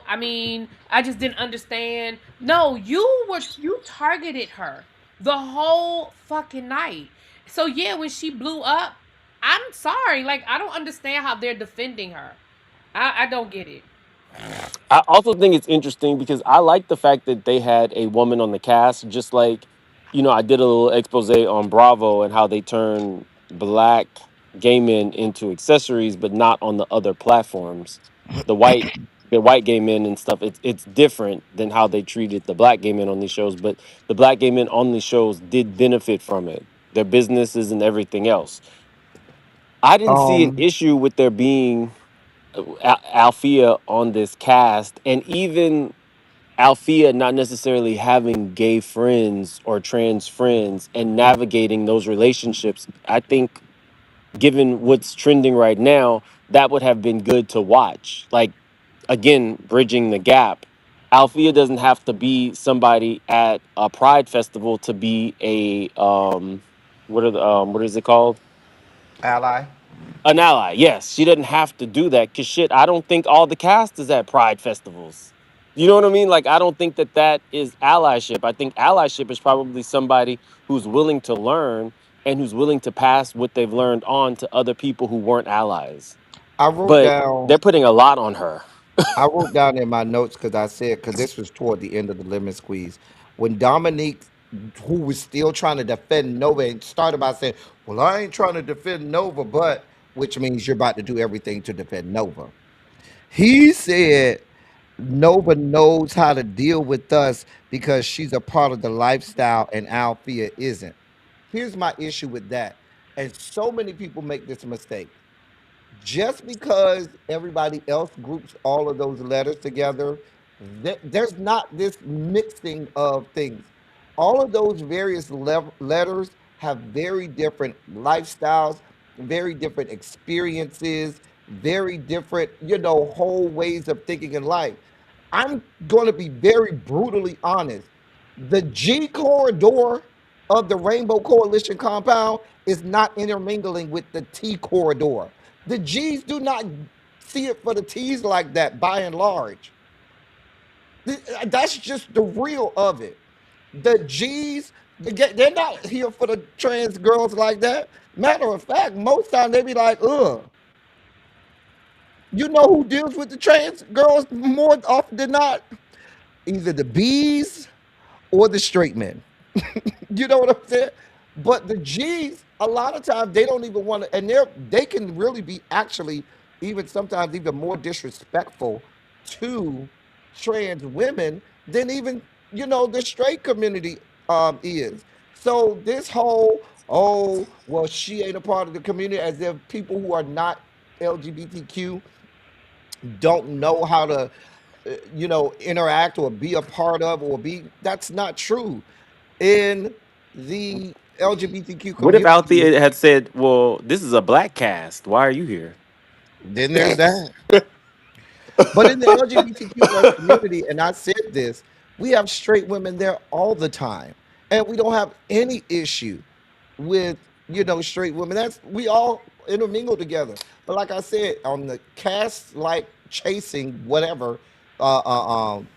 I mean, I just didn't understand. No, you targeted her the whole fucking night. So yeah, when she blew up, I'm sorry, like, I don't understand how they're defending her. I don't get it. I also think it's interesting because I like the fact that they had a woman on the cast, just like, I did a little expose on Bravo and how they turn black gay men into accessories, but not on the other platforms. The white the white gay men and stuff, it's different than how they treated the black gay men on these shows, but the black gay men on these shows did benefit from it. Their businesses and everything else. I didn't see an Um, issue with there being Althea on this cast, and even Althea not necessarily having gay friends or trans friends and navigating those relationships. I think, given what's trending right now, that would have been good to watch. Like, again, bridging the gap. Althea doesn't have to be somebody at a pride festival to be a what is it called? ally. An ally. Yes, she doesn't have to do that, because shit, I don't think all the cast is at pride festivals. You know what I mean? Like, I don't think that that is allyship. I think allyship is probably somebody who's willing to learn and who's willing to pass what they've learned on to other people who weren't allies. I wrote But down they're putting a lot on her. I wrote down in my notes because I said, because this was toward the end of the lemon squeeze, when Dominique, who was still trying to defend Nova, and started by saying, "Well, I ain't trying to defend Nova, but," which means you're about to do everything to defend Nova. He said Nova knows how to deal with us because she's a part of the lifestyle and Althea isn't. Here's my issue with that. And so many people make this mistake. Just because everybody else groups all of those letters together, there's not this mixing of things. All of those various letters have very different lifestyles, very different experiences, very different, whole ways of thinking in life. I'm going to be very brutally honest. The G corridor of the Rainbow Coalition compound is not intermingling with the T corridor. The G's do not see it for the T's like that by and large. That's just the real of it. The G's, they're not here for the trans girls like that. Matter of fact, most times they be like, ugh. You know who deals with the trans girls more often than not? Either the B's or the straight men. You know what I'm saying? But the G's, a lot of times they don't even want to, and they can really be actually even sometimes even more disrespectful to trans women than even the straight community is. So this whole, oh well, she ain't a part of the community, as if people who are not LGBTQ don't know how to interact or be a part of or be. That's not true. In the LGBTQ What if community, Althea had said, "Well, this is a black cast. Why are you here?" then there's that. But in the LGBTQ plus community, and I said this, we have straight women there all the time. And we don't have any issue with, straight women. That's we all intermingle together. But like I said, on the cast like chasing whatever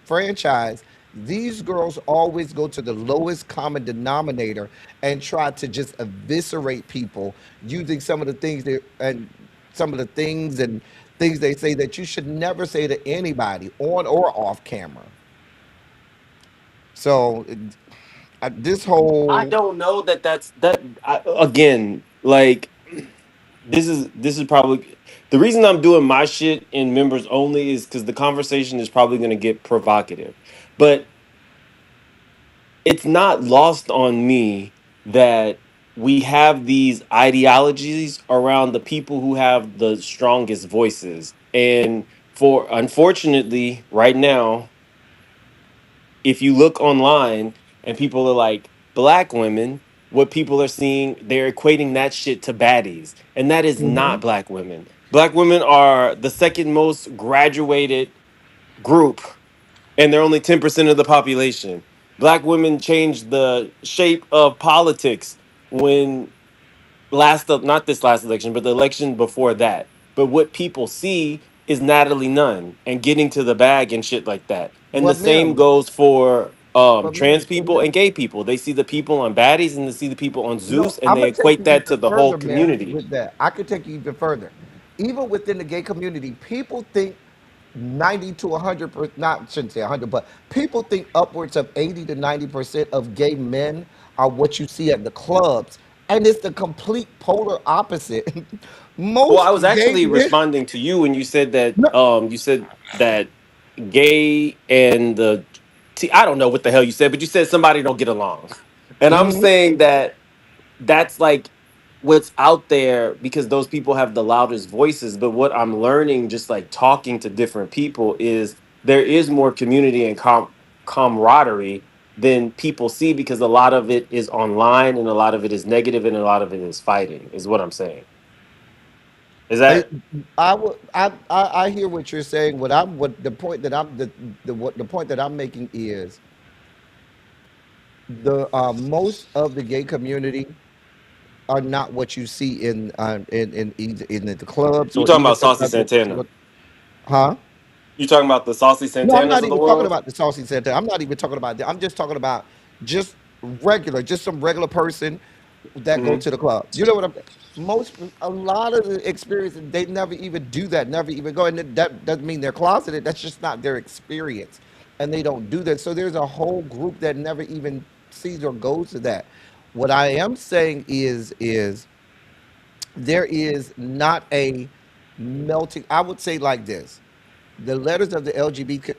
franchise, these girls always go to the lowest common denominator and try to just eviscerate people using some of the things that and some of the things they say that you should never say to anybody on or off camera. So this I whole don't know that again. Like this is probably the reason I'm doing my shit in members only is because the conversation is probably going to get provocative, but it's not lost on me that we have these ideologies around the people who have the strongest voices, and for unfortunately right now, if you look online and people are like black women, what people are seeing, they're equating that shit to baddies. And that is not Mhm. black women. Black women are the second most graduated group, and they're only 10% of the population. Black women changed the shape of politics when last up not this last election, but the election before that. But what people see is Natalie Nunn and getting to the bag and shit like that. And the But same ma'am, goes for but trans ma'am, but people ma'am, and gay people. They see the people on baddies and they see the people on no, Zeus and I'm they gonna take equate you that even to the whole further, ma'am, community. with that. I could take you even further. Even within the gay community, people think 90 to 100%, not shouldn't say 100, but people think upwards of 80 to 90% of gay men are what you see at the clubs. And it's the complete polar opposite. Well, I Most was gay actually men, responding to you when no, you said that gay and the I don't know what the hell you said, but you said somebody don't get along. And I'm mhm. saying that that's like what's out there because those people have the loudest voices. But what I'm learning, just like talking to different people, is there is more community and camaraderie than people see because a lot of it is online and a lot of it is negative and a lot of it is fighting, is what I'm saying. Is I, that I hear what you're saying. What the point that I'm the what the point that I'm making is the most of the gay community are not what you see in either in the clubs you or talking even about Saucy sometimes Santana? huh? You talking about the Saucy No, I'm Santanas not of the even talking world? about the saucy Santa. I'm not even talking about that. I'm just talking about just regular, just some regular person that go Hmm. to the club. You know what I'm saying? A lot of the experiences, they never even do that, never even go. And that doesn't mean they're closeted. That's just not their experience. And they don't do that. So there's a whole group that never even sees or goes to that. What I am saying is there is not a melting. I would say like this: the letters of the LGBT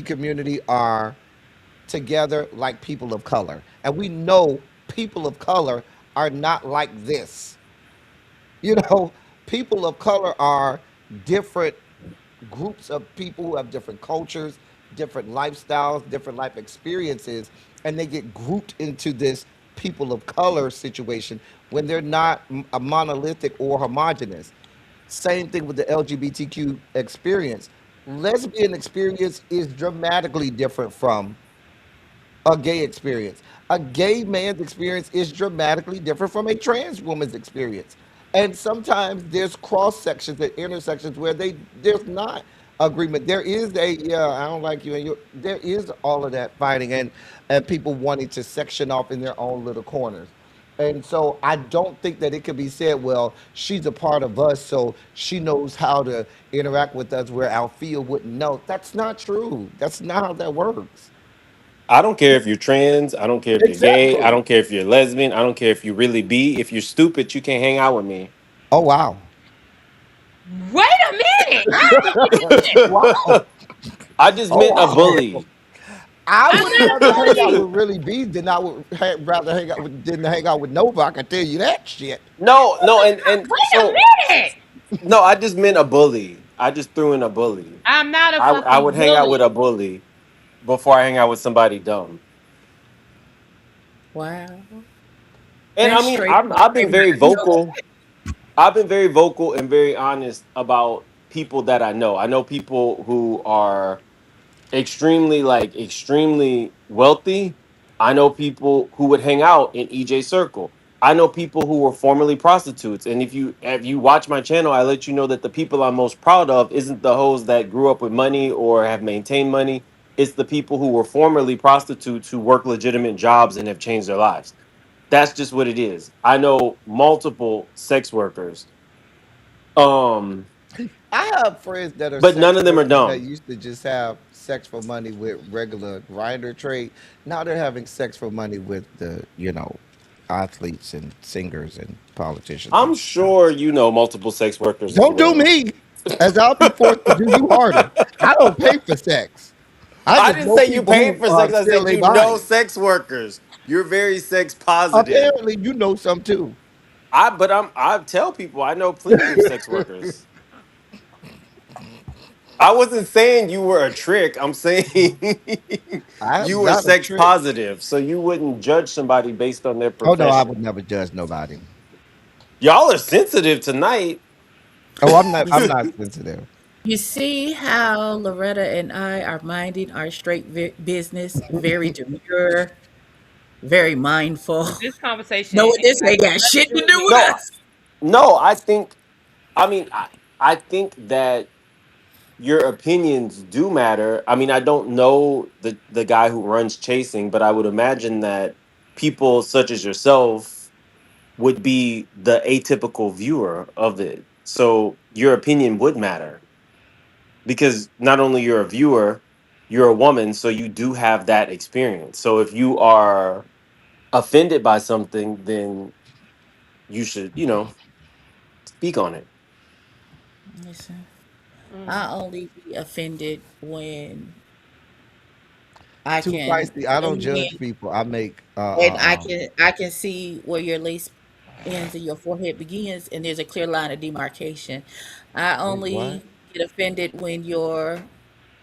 community are together like people of color, and we know people of color are not like this. You know, People of color are different groups of people who have different cultures, different lifestyles, different life experiences, and they get grouped into this people of color situation when they're not a monolithic or homogenous. Same thing with the LGBTQ experience. Lesbian experience is dramatically different from a gay experience. A gay man's experience is dramatically different from a trans woman's experience. And sometimes there's cross sections and intersections where there's not agreement. There is a yeah, I don't like you and you. There is all of that fighting and people wanting to section off in their own little corners. And so I don't think that it could be said, well, she's a part of us, so she knows how to interact with us where Althea wouldn't know. That's not true. That's not how that works. I don't care if you're trans. I don't care if you're gay. I Exactly. don't care if you're lesbian. I don't care if you really be. If you're stupid, you can't hang out with me. Oh wow. Wait a minute. I Wow. I just Oh meant a wow. bully. I I'm would not a rather hang out bully. with really bees than I would rather hang out with didn't hang out with Nova. I can tell you that shit. No, no, and Wait a so minute. no, I just meant a bully. I just threw in a bully. I'm not a I would fucking hang out with a bully. bully before I hang out with somebody dumb. Wow. And I That's mean, straight. I've been very vocal. I've been very vocal and very honest about people that I know. I know people who are extremely wealthy. I know people who would hang out in EJ Circle. I know people who were formerly prostitutes. And if you watch my channel, I let you know that the people I'm most proud of isn't the hoes that grew up with money or have maintained money. It's the people who were formerly prostitutes who work legitimate jobs and have changed their lives. That's just what it is. I know multiple sex workers. Um, I have friends that are but none sex of them are workers that dumb. used to just have sex for money with regular grinder trade. Now they're having sex for money with the athletes and singers and politicians and I'm stuff. sure you know multiple sex workers as Don't do well. me, as I'll be forced to do you harder. I don't pay for sex. I I just didn't know say you people paid who for sex. I sell said their you know bodies. sex workers. You're very sex positive. Apparently, you know some too. I tell people I know plenty of sex workers. I wasn't saying you were a trick. I'm saying you I'm were not a sex trick. positive, so you wouldn't judge somebody based on their Oh no, I would profession. never judge nobody. Y'all are sensitive tonight. Oh, I'm not. You I'm see, not sensitive. you see how Loretta and I are minding our straight business, very demure, very mindful. This conversation Know what ain't this got ain't got nothing to shit do to with do me. with No, us. no. I think that your opinions do matter. I mean, I don't know the guy who runs chasing, but I would imagine that people such as yourself would be the atypical viewer of it. So your opinion would matter because not only you're a viewer, you're a woman, so you do have that experience. So if you are offended by something, then you should, speak on it. Listen, I Mm. only be offended when I Too can feisty. I don't zoom judge in people. I make and I can see where your lace ends and your forehead begins, and there's a clear line of demarcation. I wait, what? only get offended when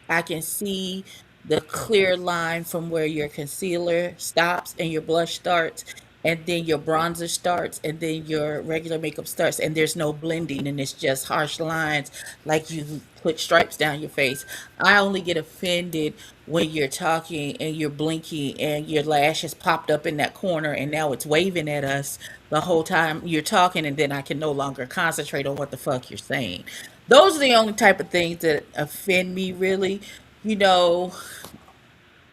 I can see the clear line from where your concealer stops and your blush starts, and then your bronzer starts, and then your regular makeup starts, and there's no blending, and it's just harsh lines like you put stripes down your face. I only get offended when you're talking and you're blinking and your lash has popped up in that corner and now it's waving at us the whole time you're talking, and then I can no longer concentrate on what the fuck you're saying. Those are the only type of things that offend me, really. You know,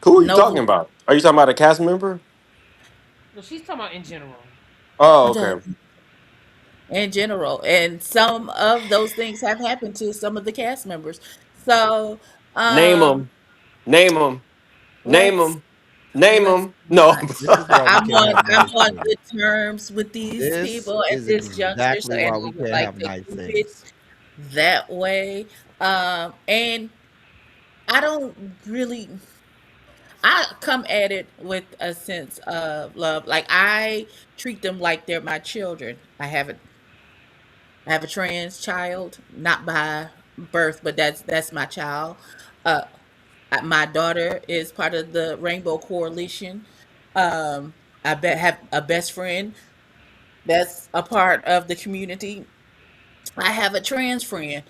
Who are you talking Nova about? Are you talking about a cast member? No, she's talking about in general. Oh, okay. in general, and some of those things have happened to some of the cast members. So, Name um, them. Name them. Name let's them. Name let's them. No. not. This is why we can't have I'm nice on things. good terms with these This people at is this juncture, so exactly and why I we would can't like have to nice keep it things. that way. And I don't really. I come at it with a sense of love. Like I treat them like they're my children. I haven't. I have a trans child, not by birth, but that's my child. Uh, my daughter is part of the Rainbow Coalition. Um, I have a best friend that's a part of the community. I have a trans friend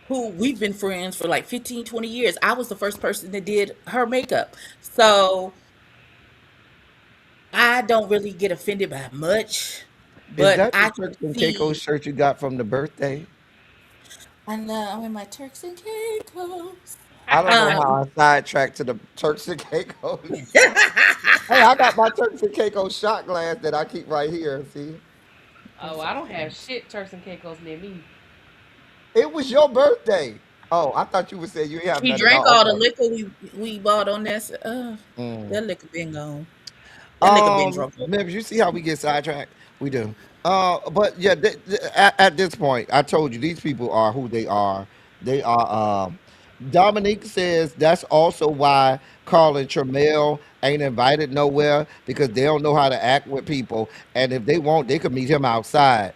who we've been friends for like 15, 20 years. I was the first person that did her makeup. So I don't really get offended by much, Is but that the I can Turks and Caicos see. shirt you got from the birthday? I know I'm in my Turks and Caicos. I don't know Um, how I sidetracked to the Turks and Caicos. Hey, I got my Turks and Caicos shot glass that I keep right here. See, Oh, I don't have shit Turks and Caicos near me. it was your birthday. Oh, I thought you would say you ain't have He none at drank all. all the Okay. liquor we bought on that. Mm. That liquor been gone. That liquor been drunk over. Members, you see how we get sidetracked? We do. But yeah, at this point, I told you these people are who they are. They are. Dominique says that's also why Carl and Tramiel ain't invited nowhere because they don't know how to act with people, and if they want, they could meet him outside.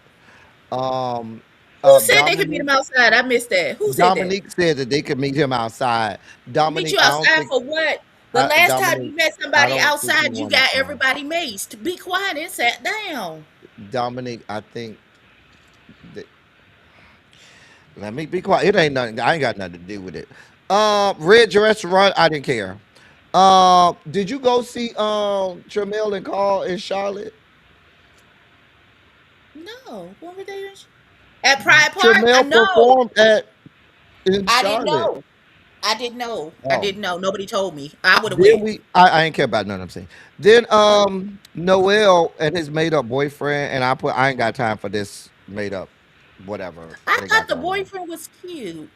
Um, Who said they could meet Dominique him outside? I missed that. Who said that? Dominique said that they could meet him outside. Meet Dominique, you I don't outside think for what? The last time Dominique. you met I somebody don't think he outside, you wanna. got everybody maced. Be quiet and sat down. Dominique, I think that, let me be quiet. It ain't nothing. I ain't got nothing to do with it. Red restaurant. I didn't care. Did you go see Tramiel and Carl in Charlotte? No, when were they at Pride Park? I Tramiel know. performed at in I didn't Charlotte. know. I didn't know. I Oh, didn't know. Nobody told me. I would have then went. I ain't care about none I'm saying. Then Noel and his made up boyfriend and I ain't got time for this made up whatever I they thought got the going on. boyfriend was cute.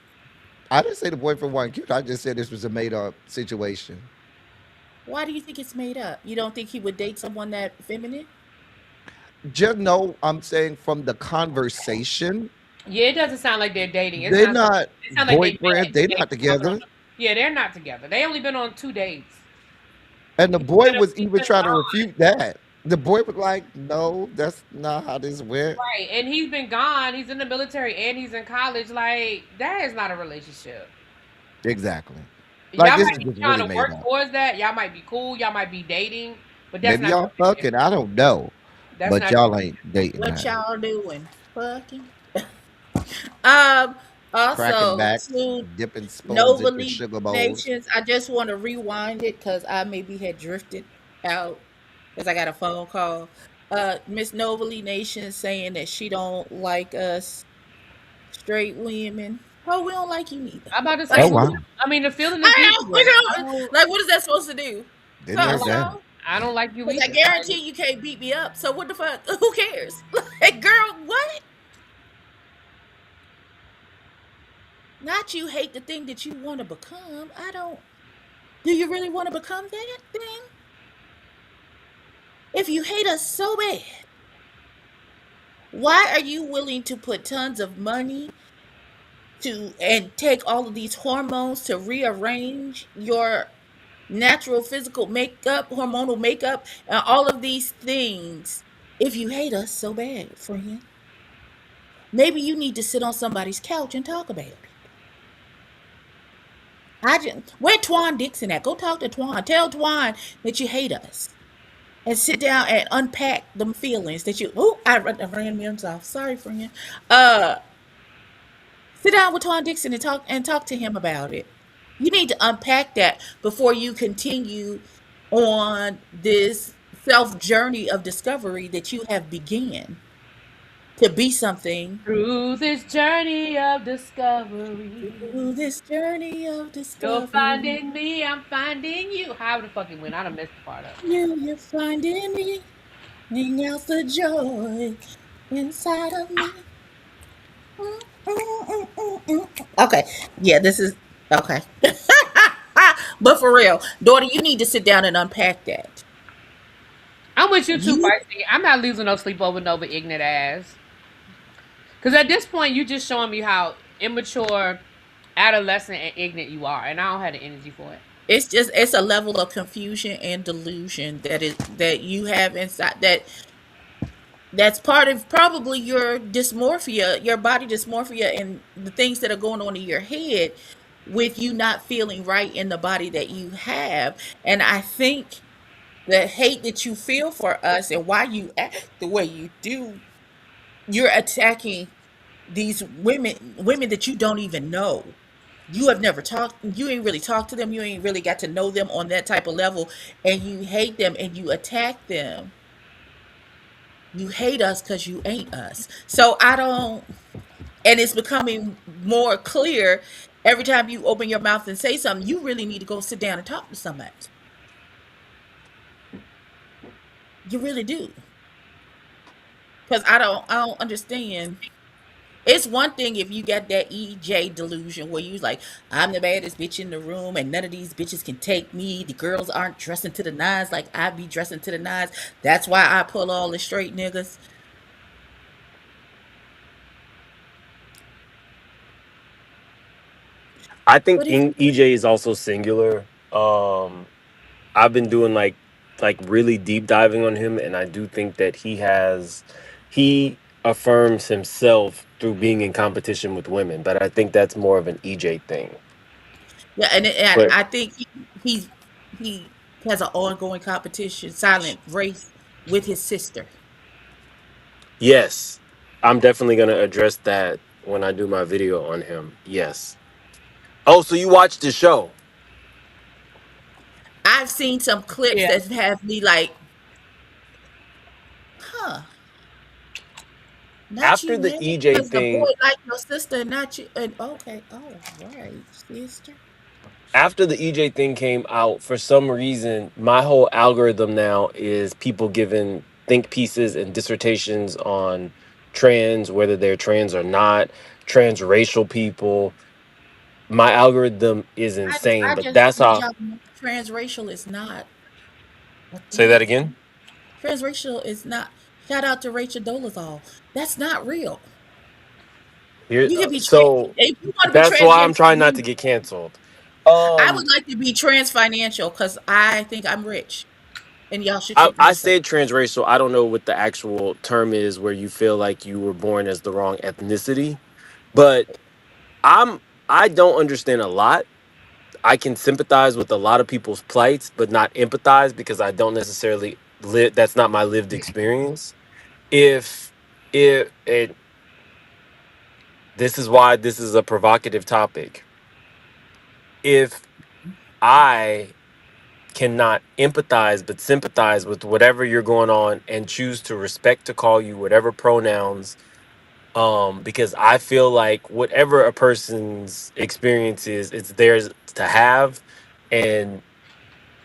I didn't say the boyfriend wasn't cute. I just said this was a made up situation. Why do you think it's made up? You don't think he would date someone that feminine? Just know I'm saying from the conversation, Yeah, it doesn't sound like they're dating. It they're sounds like not they boyfriends. met They're and they not talking on together. yeah, they're not together. They only been on 2 dates. And the He's boy been was he's even been trying to gone. refute that. The boy was like, "No, that's not how this went." Right. And he's been gone. He's in the military and he's in college. Like, that is not a relationship. Exactly. Like Y'all this might is be just trying really to made work up. towards that. Y'all might be cool. Y'all might be dating, but that's Maybe not a y'all fucking. relationship. I don't know, That's but not a y'all ain't relationship. dating What that. y'all doing? Fucking. Um. Cracking Also, backs, to dipping spoons into Novely sugar bowls. Nations, I just want to rewind it because I maybe had drifted out because I got a phone call. Miss Novely Nation saying that she don't like us straight women. Oh, we don't like you either. I'm about to say, Oh Like, well, wow, I mean, the feeling is I don't, mutual. I don't, like, what is that supposed to do? didn't I heard don't, that. So, I don't like you because I either. Like, guarantee you can't beat me up. So what the fuck? Who cares? Like, girl, what? Not you hate the thing that you want to become. I don't. Do you really want to become that thing? If you hate us so bad, why are you willing to put tons of money to and take all of these hormones to rearrange your natural physical makeup, hormonal makeup, and all of these things if you hate us so bad, friend? Maybe you need to sit on somebody's couch and talk about it. Where Twan Dixon at? Go talk to Twan. Tell Twan that you hate us. And sit down and unpack them feelings that you. Oh, I ran me off. Sorry, friend. Uh, Sit down with Twan Dixon and talk to him about it. You need to unpack that before you continue on this self journey of discovery that you have began to be something through this journey of discovery, through this journey of you're discovery. finding me, I'm finding you. How the fucking win? I done messed the part up. You're finding me, bring out the joy inside of me. Okay, yeah, this is okay. But for real, daughter, you need to sit down and unpack that. I'm with you too, You Feisty. I'm not losing no sleep over Nova ignorant ass. Because at this point, you just showing me how immature, adolescent, and ignorant you are, and I don't have the energy for it. it's a level of confusion and delusion that you have inside That's part of probably your dysmorphia, your body dysmorphia, and the things that are going on in your head with you not feeling right in the body that you have. And I think the hate that you feel for us and why you act the way you do, you're attacking these women that you don't even know. You have never talked, you ain't really talked to them, you ain't really got to know them on that type of level, and you hate them and you attack them. You hate us because you ain't us. So I don't, and it's becoming more clear every time you open your mouth and say something. You really need to go sit down and talk to somebody. You really do. Because I don't understand. It's one thing if you got that EJ delusion where you like, I'm the baddest bitch in the room and none of these bitches can take me. The girls aren't dressing to the nines like I be dressing to the nines. That's why I pull all the straight niggas. I think But if EJ is also singular. I've been doing like really deep diving on him, and I do think that he affirms himself through being in competition with women, but I think that's more of an EJ thing. yeah, and But I think he's he has an ongoing competition, silent race with his sister. yes, I'm definitely gonna address that when I do my video on him. Yes. Oh, so you watched the show I've seen some clips Yeah. that have me like, huh, not after you, the man, EJ because the boy thing. like your sister, not you. And okay, all right, sister. After the EJ thing came out, for some reason, my whole algorithm now is people giving think pieces and dissertations on trans, whether they're trans or not, transracial people. My algorithm is insane, I but just that's need how. y'all to know transracial is not a Say that thing. again. Transracial is not. Shout out to Rachel Dolezal. That's not real. Here, You can be so if you want to be that's why I'm transgender. trying not to get canceled. I would Um, like to be trans financial because I think I'm rich, and y'all should I, treat me I the same. said transracial. I don't know what the actual term is where you feel like you were born as the wrong ethnicity, but I'm I don't understand a lot. I can sympathize with a lot of people's plights, but not empathize because I don't necessarily live. That's not my lived experience. If if it, this is why this is a provocative topic. If I cannot empathize but sympathize with whatever you're going on and choose to respect to call you whatever pronouns, because I feel like whatever a person's experience is, it's theirs to have, and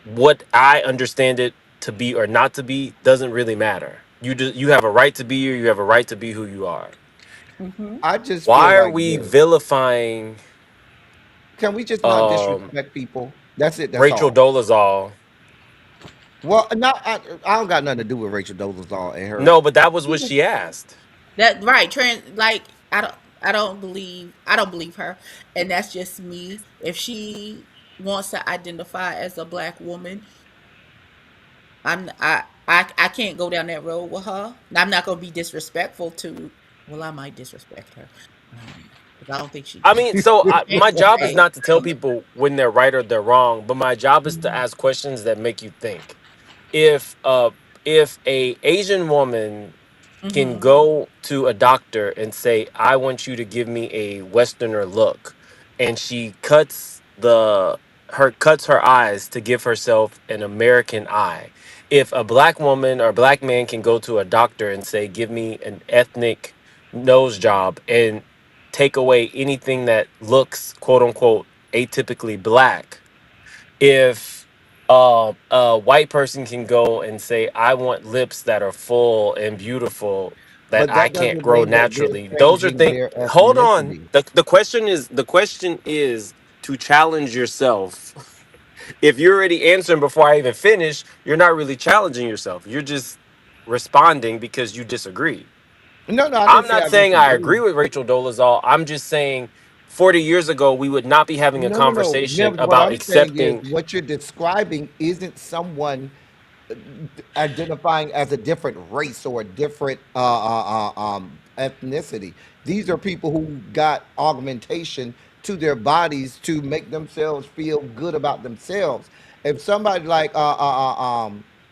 what I understand it to be or not to be doesn't really matter. You have a right to be here, you have a right to be who you are. Mm-hmm. I just feel Why are like we this. vilifying Can we just not um disrespect people? That's it. That's Rachel all. Dolezal? Well, not I don't got nothing to do with Rachel Dolezal and her. No, but that was what she asked. That right, trans like I don't believe her. And that's just me. If she wants to identify as a black woman, I can't go down that road with her. I'm not gonna be disrespectful to well, I might disrespect her. Because I don't think she I mean, so ain't my job is okay. not to tell people when they're right or they're wrong, but my job is to ask questions that make you think. If uh if a Asian woman can Mm-hmm. go to a doctor and say, I want you to give me a Westerner look, and she cuts her eyes to give herself an American eye. If a black woman or black man can go to a doctor and say, give me an ethnic nose job, and take away anything that looks quote unquote atypically black, if a white person can go and say, I want lips that are full and beautiful that But I that can't doesn't grow mean that they're naturally, those are changing things. their Hold on. ethnicity. The question is to challenge yourself. If you're already answering before I even finish, you're not really challenging yourself, you're just responding because you disagree. No, no, I I'm didn't say not I saying I disagree. agree with Rachel Dolezal. I'm just saying 40 years ago, we would not be having a No, no, no. conversation Never. What about I'm saying is accepting. what you're describing isn't someone. identifying as a different race or a different ethnicity. These are people who got augmentation to their bodies to make themselves feel good about themselves. If somebody like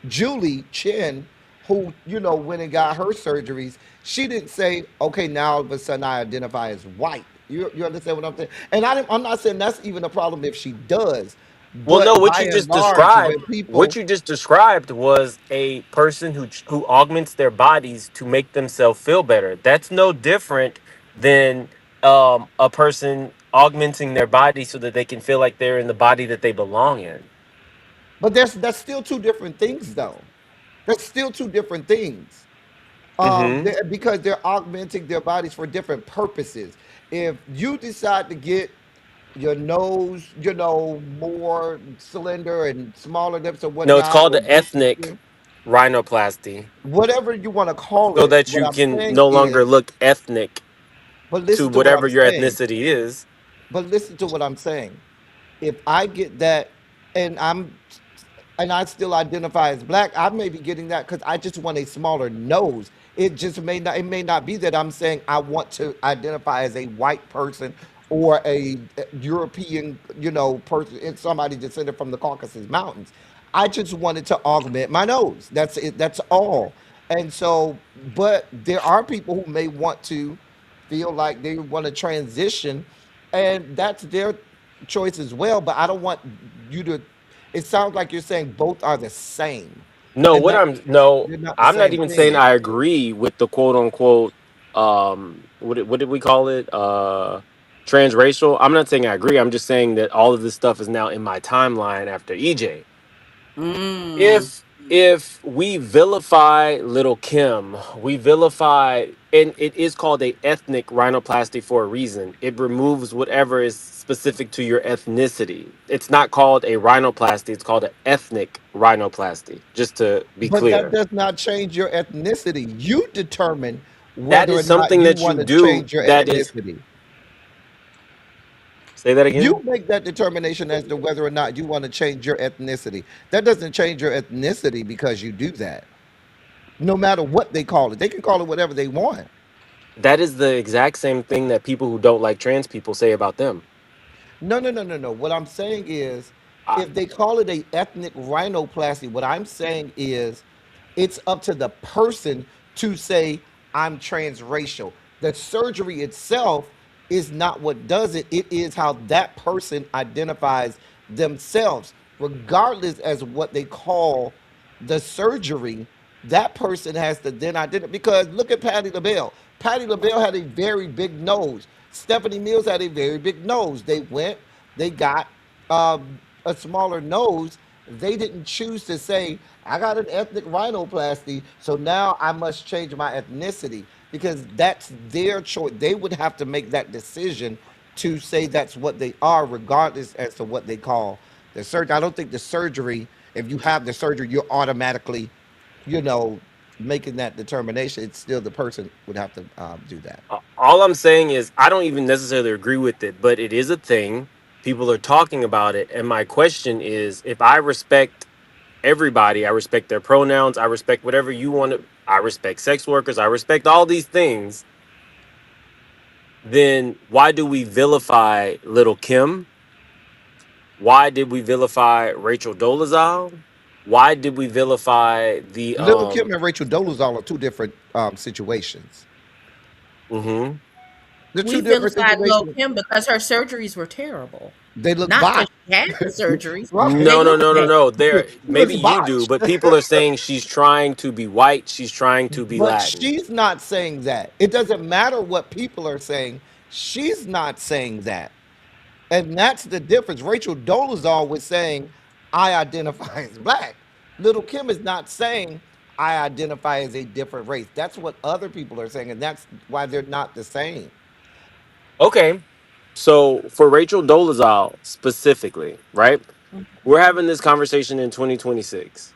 Julie Chen, who went and got her surgeries, she didn't say, "Okay, now all of a sudden I identify as white." You understand what I'm saying? And I'm not saying that's even a problem if she does, Well, but no, by and large, when what people you just described was a person who augments their bodies to make themselves feel better. That's no different than a person augmenting their body so that they can feel like they're in the body that they belong in. But that's still two different things, though. That's still two different things. Hmm. Because they're augmenting their bodies for different purposes. If you decide to get your nose, more cylinder and smaller lips or No, it's whatnot, called or the ethnic rhinoplasty, whatever you want to call so it, that what you I'm can saying no longer is, look ethnic but to listen to what I'm whatever your saying. ethnicity is. But listen to what I'm saying. If I get that, and I still identify as black, I may be getting that because I just want a smaller nose. It may not be that I'm saying I want to identify as a white person or a European, person, and somebody descended from the Caucasus Mountains. I just wanted to augment my nose. That's it. That's all. And so, but there are people who may want to feel like they want to transition, and that's their choice as well. But I don't want you to. It sounds like you're saying both are the same, No, and what that I'm no, they're not the I'm not same even saying thing. I agree with the quote unquote what did we call it? Transracial. I'm not saying I agree. I'm just saying that all of this stuff is now in my timeline after EJ. Mm. If we vilify little Kim, we vilify, and it is called a ethnic rhinoplasty for a reason. It removes whatever is specific to your ethnicity. It's not called a rhinoplasty, it's called an ethnic rhinoplasty, just to be But that clear. does not change your ethnicity. You determine That whether or is not something you that you want to do change your that is, ethnicity. say that You again. make that determination as to whether or not you want to change your ethnicity. That doesn't change your ethnicity because you do that. No matter what they call it, they can call it whatever they want. That is the exact same thing that people who don't like trans people say about them. No, no, no, no, no. What I'm saying is, if they call it a ethnic rhinoplasty, what I'm saying is, it's up to the person to say I'm transracial. The surgery itself is not what does it. It is how that person identifies themselves, regardless as what they call the surgery. That person has to then identify, because look at Patty LaBelle. Patty LaBelle had a very big nose. Stephanie Mills had a very big nose. They got a smaller nose. They didn't choose to say, I got an ethnic rhinoplasty, so now I must change my ethnicity, because that's their choice. They would have to make that decision to say that's what they are, regardless as to what they call the surgery. I don't think the surgery, if you have the surgery, you're automatically, you know, making that determination. It's still the person would have to do that. All I'm saying is I don't even necessarily agree with it, but it is a thing. People are talking about it, and my question is, if I respect everybody, I respect their pronouns, I respect whatever you want to, I respect sex workers, I respect all these things, then why do we vilify little Kim? Why did we vilify Rachel Dolezal? Why did we vilify the Little Kim and Rachel Dolezal are two different situations. mhm. They're We two different vilified Lil situations. Kim because her surgeries were terrible. They look Not botched. because she had the surgeries. Right. They No, no, look no, no, bad. no. There, maybe Looks you do, botched. but people are saying she's trying to be white. She's trying to be But Latin. she's not saying that. It doesn't matter what people are saying. She's not saying that. And that's the difference. Rachel Dolezal was saying, I identify as black. Little Kim is not saying, I identify as a different race. That's what other people are saying. And that's why they're not the same. Okay, so for Rachel Dolezal specifically, right? We're having this conversation in 2026.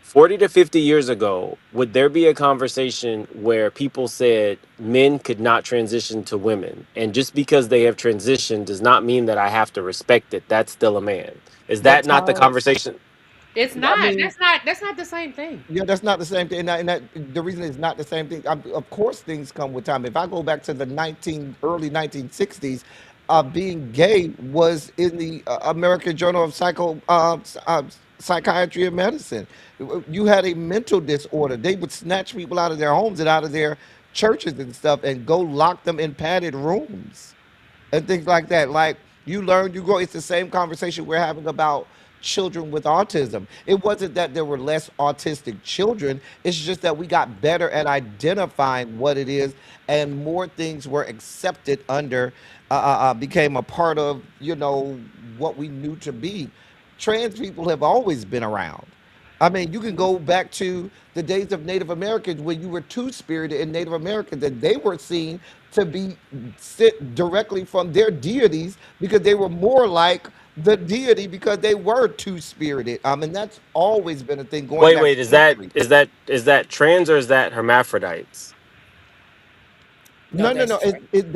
40 to 50 years ago, would there be a conversation where people said men could not transition to women? And just because they have transitioned does not mean that I have to respect it. That's still a man. Is What that not the time? conversation? It's I not. mean, That's not the same thing. yeah, that's not the same thing. And the reason it's not the same thing, of course, things come with time. If I go back to the early 1960s, being gay was in the American Journal of Psychiatry and Medicine. You had a mental disorder. They would snatch people out of their homes and out of their churches and stuff and go lock them in padded rooms and things like that. Like you learn, you grow. It's the same conversation we're having about children with autism. It wasn't that there were less autistic children. It's just that we got better at identifying what it is, and more things were accepted under, became a part of what we knew to be. Trans people have always been around. I mean, you can go back to the days of Native Americans when you were two spirited in Native Americans, and they were seen to be sent directly from their deities because they were more like the deity because they were two spirited. And that's always been a thing going back Wait, is that centuries. trans or is that hermaphrodites? No, No, no, no. that's true. It,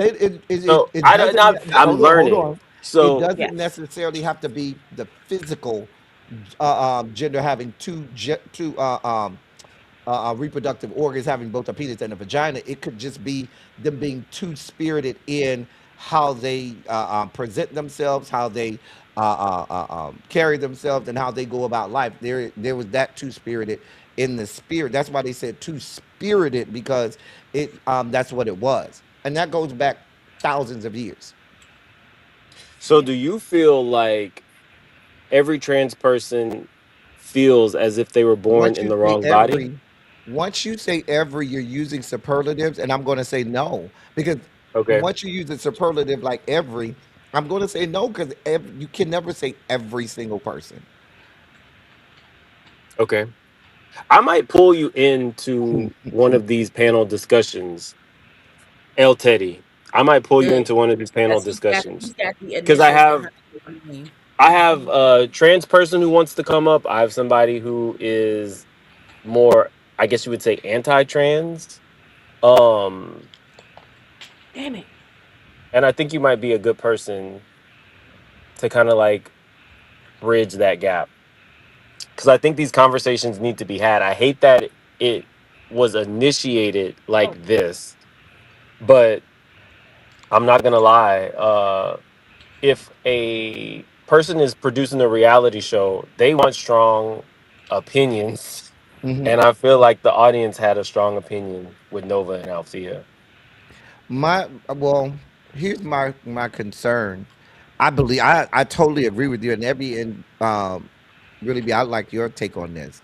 So it doesn't. I'm Hold learning. on. It So doesn't Yes. necessarily have to be the physical gender having two reproductive organs having both a penis and a vagina. It could just be them being two spirited in how they present themselves, how they carry themselves, and how they go about life. There was that two spirited in the spirit. That's why they said two spirited because that's what it was, and that goes back thousands of years. so do you feel like every trans person feels as if they were born Once in you the say wrong body? every, once you say every, you're using superlatives, and I'm going to say no because Okay. once you use a superlative like every, I'm going to say no because you can never say every single person. Okay. I might pull you into one of these panel discussions, El Teddy. I might pull you Good. into one of these panel Because discussions he's got the because initials behind the name. I have a trans person who wants to come up. I have somebody who is more, I guess you would say, anti-trans. Um, Damn it. and I think you might be a good person to kind of like bridge that gap because I think these conversations need to be had. I hate that it was initiated Oh, like this, but I'm not gonna lie. If a person is producing a reality show, they want strong opinions, Hmm. and I feel like the audience had a strong opinion with Nova and Althea. Well, here's my concern. I believe I totally agree with you, and really be I like your take on this.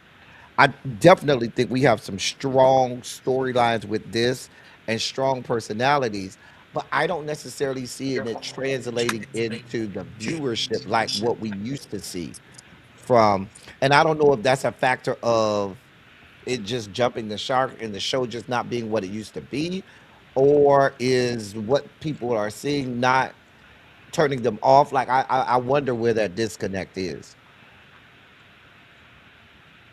I definitely think we have some strong storylines with this and strong personalities, but I don't necessarily see it translating into the viewership like what we used to see from. And I don't know if that's a factor of it just jumping the shark and the show just not being what it used to be, or is what people are seeing not turning them off. Like I wonder where that disconnect is.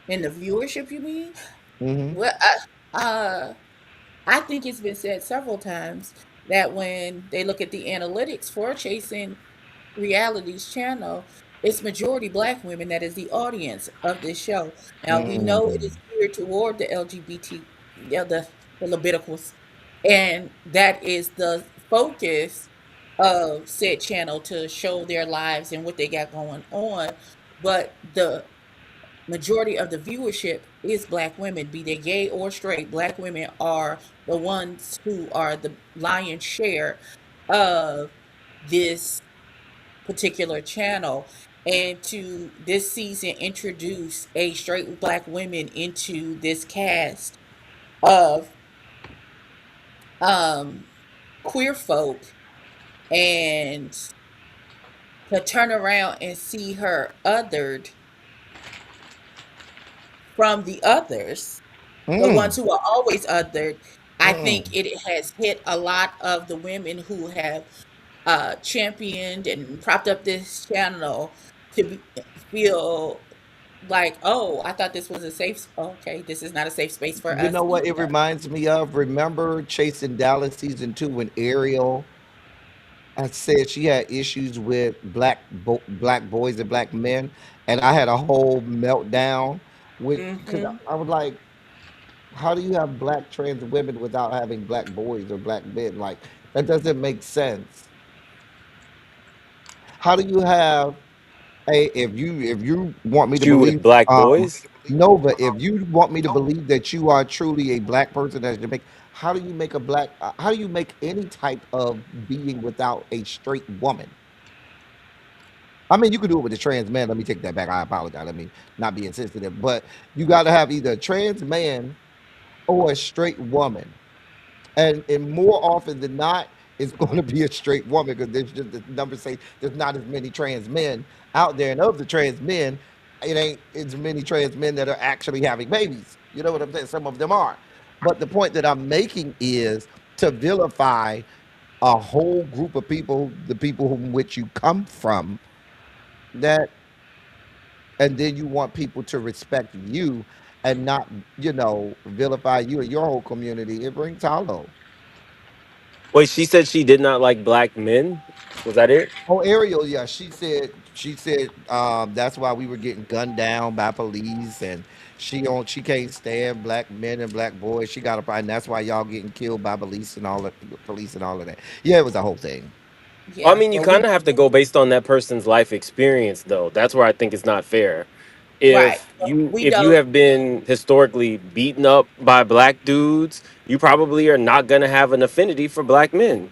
In the viewership, you mean? Hmm. Well, I think it's been said several times that when they look at the analytics for Chasing Reality's channel, it's majority black women that is the audience of this show. Now we know it is Mm. geared toward the LGBT, yeah, the Leviticals, and that is the focus of said channel to show their lives and what they got going on. But the majority of the viewership is black women, be they gay or straight. Black women are the ones who are the lion's share of this particular channel. And to this season introduce a straight black women into this cast of um queer folk, and to turn around and see her othered from the others, the ones Mm. who are always othered. I think Mm. it has hit a lot of the women who have championed and propped up this channel to feel like, oh, I thought this was a safe. Okay, this is not a safe space for You us know what it either. reminds me of? Remember Chasing Dallas season 2 when Ariel? I said she had issues with black boys and black men, and I had a whole meltdown with because Mm-hmm. I was like, how do you have black trans women without having black boys or black men? Like that doesn't make sense. How do you have a if you want me to Issue with believe black boys. no, but if you want me to believe that you are truly a black person that's Jamaican, how do you make a black how do you make any type of being without a straight woman? I mean, you could do it with a trans man. Let me take that back. I apologize. Let me not be insensitive, but you got to have either a trans man or a straight woman. And more often than not, it's going to be a straight woman because there's just the numbers say there's not as many trans men out there, and of the trans men, it ain't as many trans men that are actually having babies. You know what I'm saying? Some of them are, but the point that I'm making is to vilify a whole group of people, the people from which you come from, that, and then you want people to respect you and not, vilify you and your whole community. It brings hollow. Wait, she said she did not like black men. Was that it? Oh, Ariel, yeah, she said that's why we were getting gunned down by police, and she can't stand black men and black boys. She got a problem. That's why y'all getting killed by police and all of that. Yeah, it was a whole thing. I Yeah, mean, you but kind we of have to go based on that person's life experience, though. That's where I think it's not fair. right. If But you we if you know. have been historically beaten up by black dudes, you probably are not going to have an affinity for black men.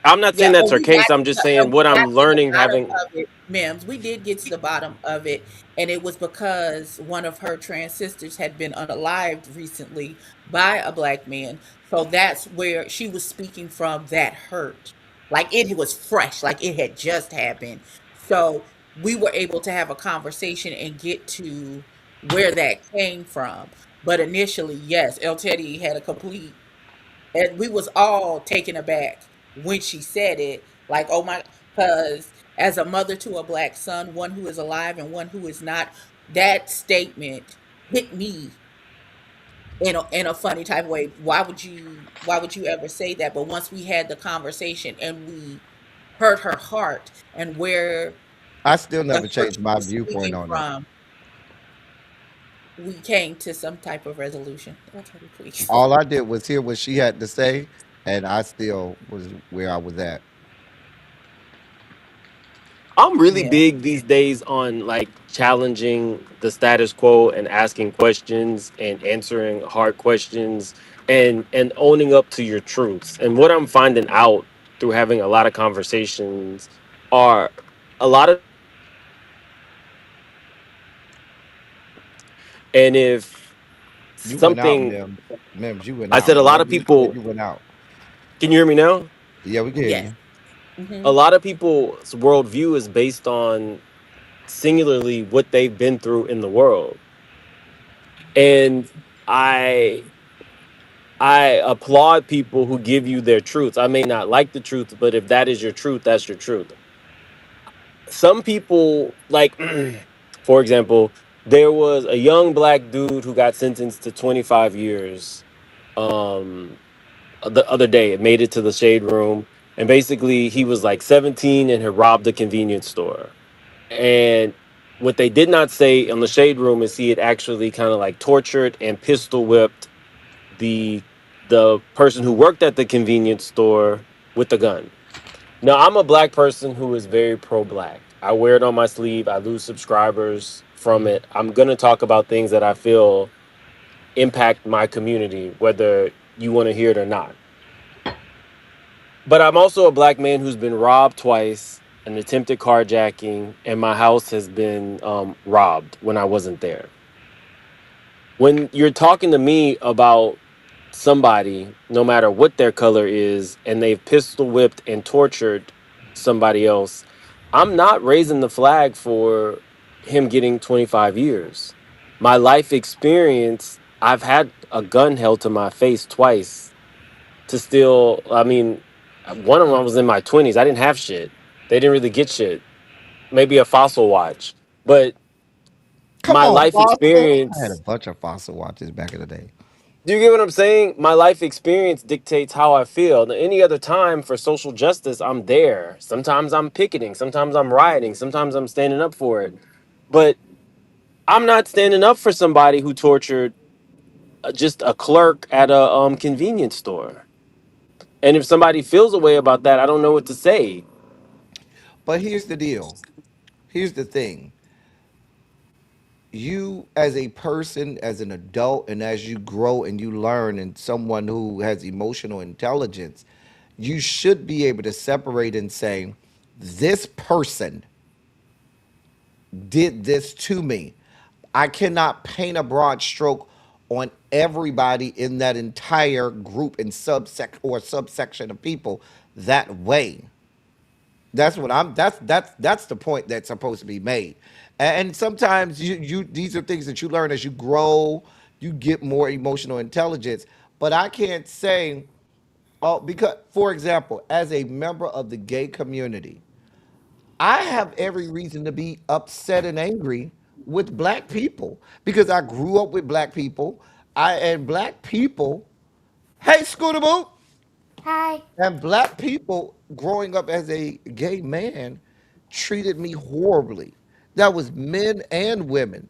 I'm not saying Yeah, that's and her we got case. I'm just saying and we what got I'm to the learning bottom having. of it, Mims. We did get to the bottom of it, and it was because one of her trans sisters had been unalived recently by a black man. So that's where she was speaking from, that hurt. Like it was fresh, like it had just happened. So we were able to have a conversation and get to where that came from. But initially, yes, El Teddy had a complete, and we was all taken aback when she said it, like, oh my, because as a mother to a black son, one who is alive and one who is not, that statement hit me in a funny type of way. Why would you ever say that? But once we had the conversation and we heard her heart and where I still the never hurt changed she my was viewpoint speaking on it. from, we came to some type of resolution. Okay, please. All I did was hear what she had to say, and I still was where I was at. I'm really Yeah. big these days on like challenging the status quo and asking questions and answering hard questions and owning up to your truths. And what I'm finding out through having a lot of conversations are a lot of times people will say something and they'll say it in their version. And if You went out, something Mims. Mims, you went I out. said, a lot of Whatever you said, people, you went out. can you hear me now? Yeah, we can hear Yes. you. A Hmm. lot of people's worldview is based on singularly what they've been through in the world. And I I applaud people who give you their truth. I may not like the truth, but if that is your truth, that's your truth. Some people like for example, there was a young black dude who got sentenced to 25 years um the other day. It made it to the shade room, and basically he was like 17 and had robbed a convenience store. And what they did not say on the shade room is he had actually kind of like tortured and pistol whipped the the person who worked at the convenience store with the gun. Now, I'm a black person who is very pro black. I wear it on my sleeve. I lose subscribers from it. I'm going to talk about things that I feel impact my community, whether you want to hear it or not. But I'm also a black man who's been robbed twice, an attempted carjacking, and my house has been robbed when I wasn't there. When you're talking to me about somebody, no matter what their color is, and they've pistol whipped and tortured somebody else, I'm not raising the flag for him getting 25 years. My life experience, I've had a gun held to my face twice to steal. I mean, one of them I was in my 20s. I didn't have shit. They didn't really get shit. Maybe a fossil watch. But Come my on, life Fossil. I had a experience, bunch of Fossil watches back in the day. Do you get what I'm saying? My life experience dictates how I feel. Any other time for social justice, I'm there. Sometimes I'm picketing, sometimes I'm rioting, sometimes I'm standing up for it. But I'm not standing up for somebody who tortured just a clerk at a convenience store. And if somebody feels a way about that, I don't know what to say. But here's the deal. Here's the thing. You, as a person, as an adult, and as you grow and you learn, and someone who has emotional intelligence, you should be able to separate and say, this person did this to me. I cannot paint a broad stroke on everybody in that entire group and subsection of people that way. That's what I'm. That's the point that's supposed to be made. And sometimes you these are things that you learn as you grow. You get more emotional intelligence. But I can't say, oh, because for example, as a member of the gay community, I have every reason to be upset and angry with black people because I grew up with black people. I and black people. Hey, Scooter Boo. Hi. And black people growing up as a gay man treated me horribly. That was men and women.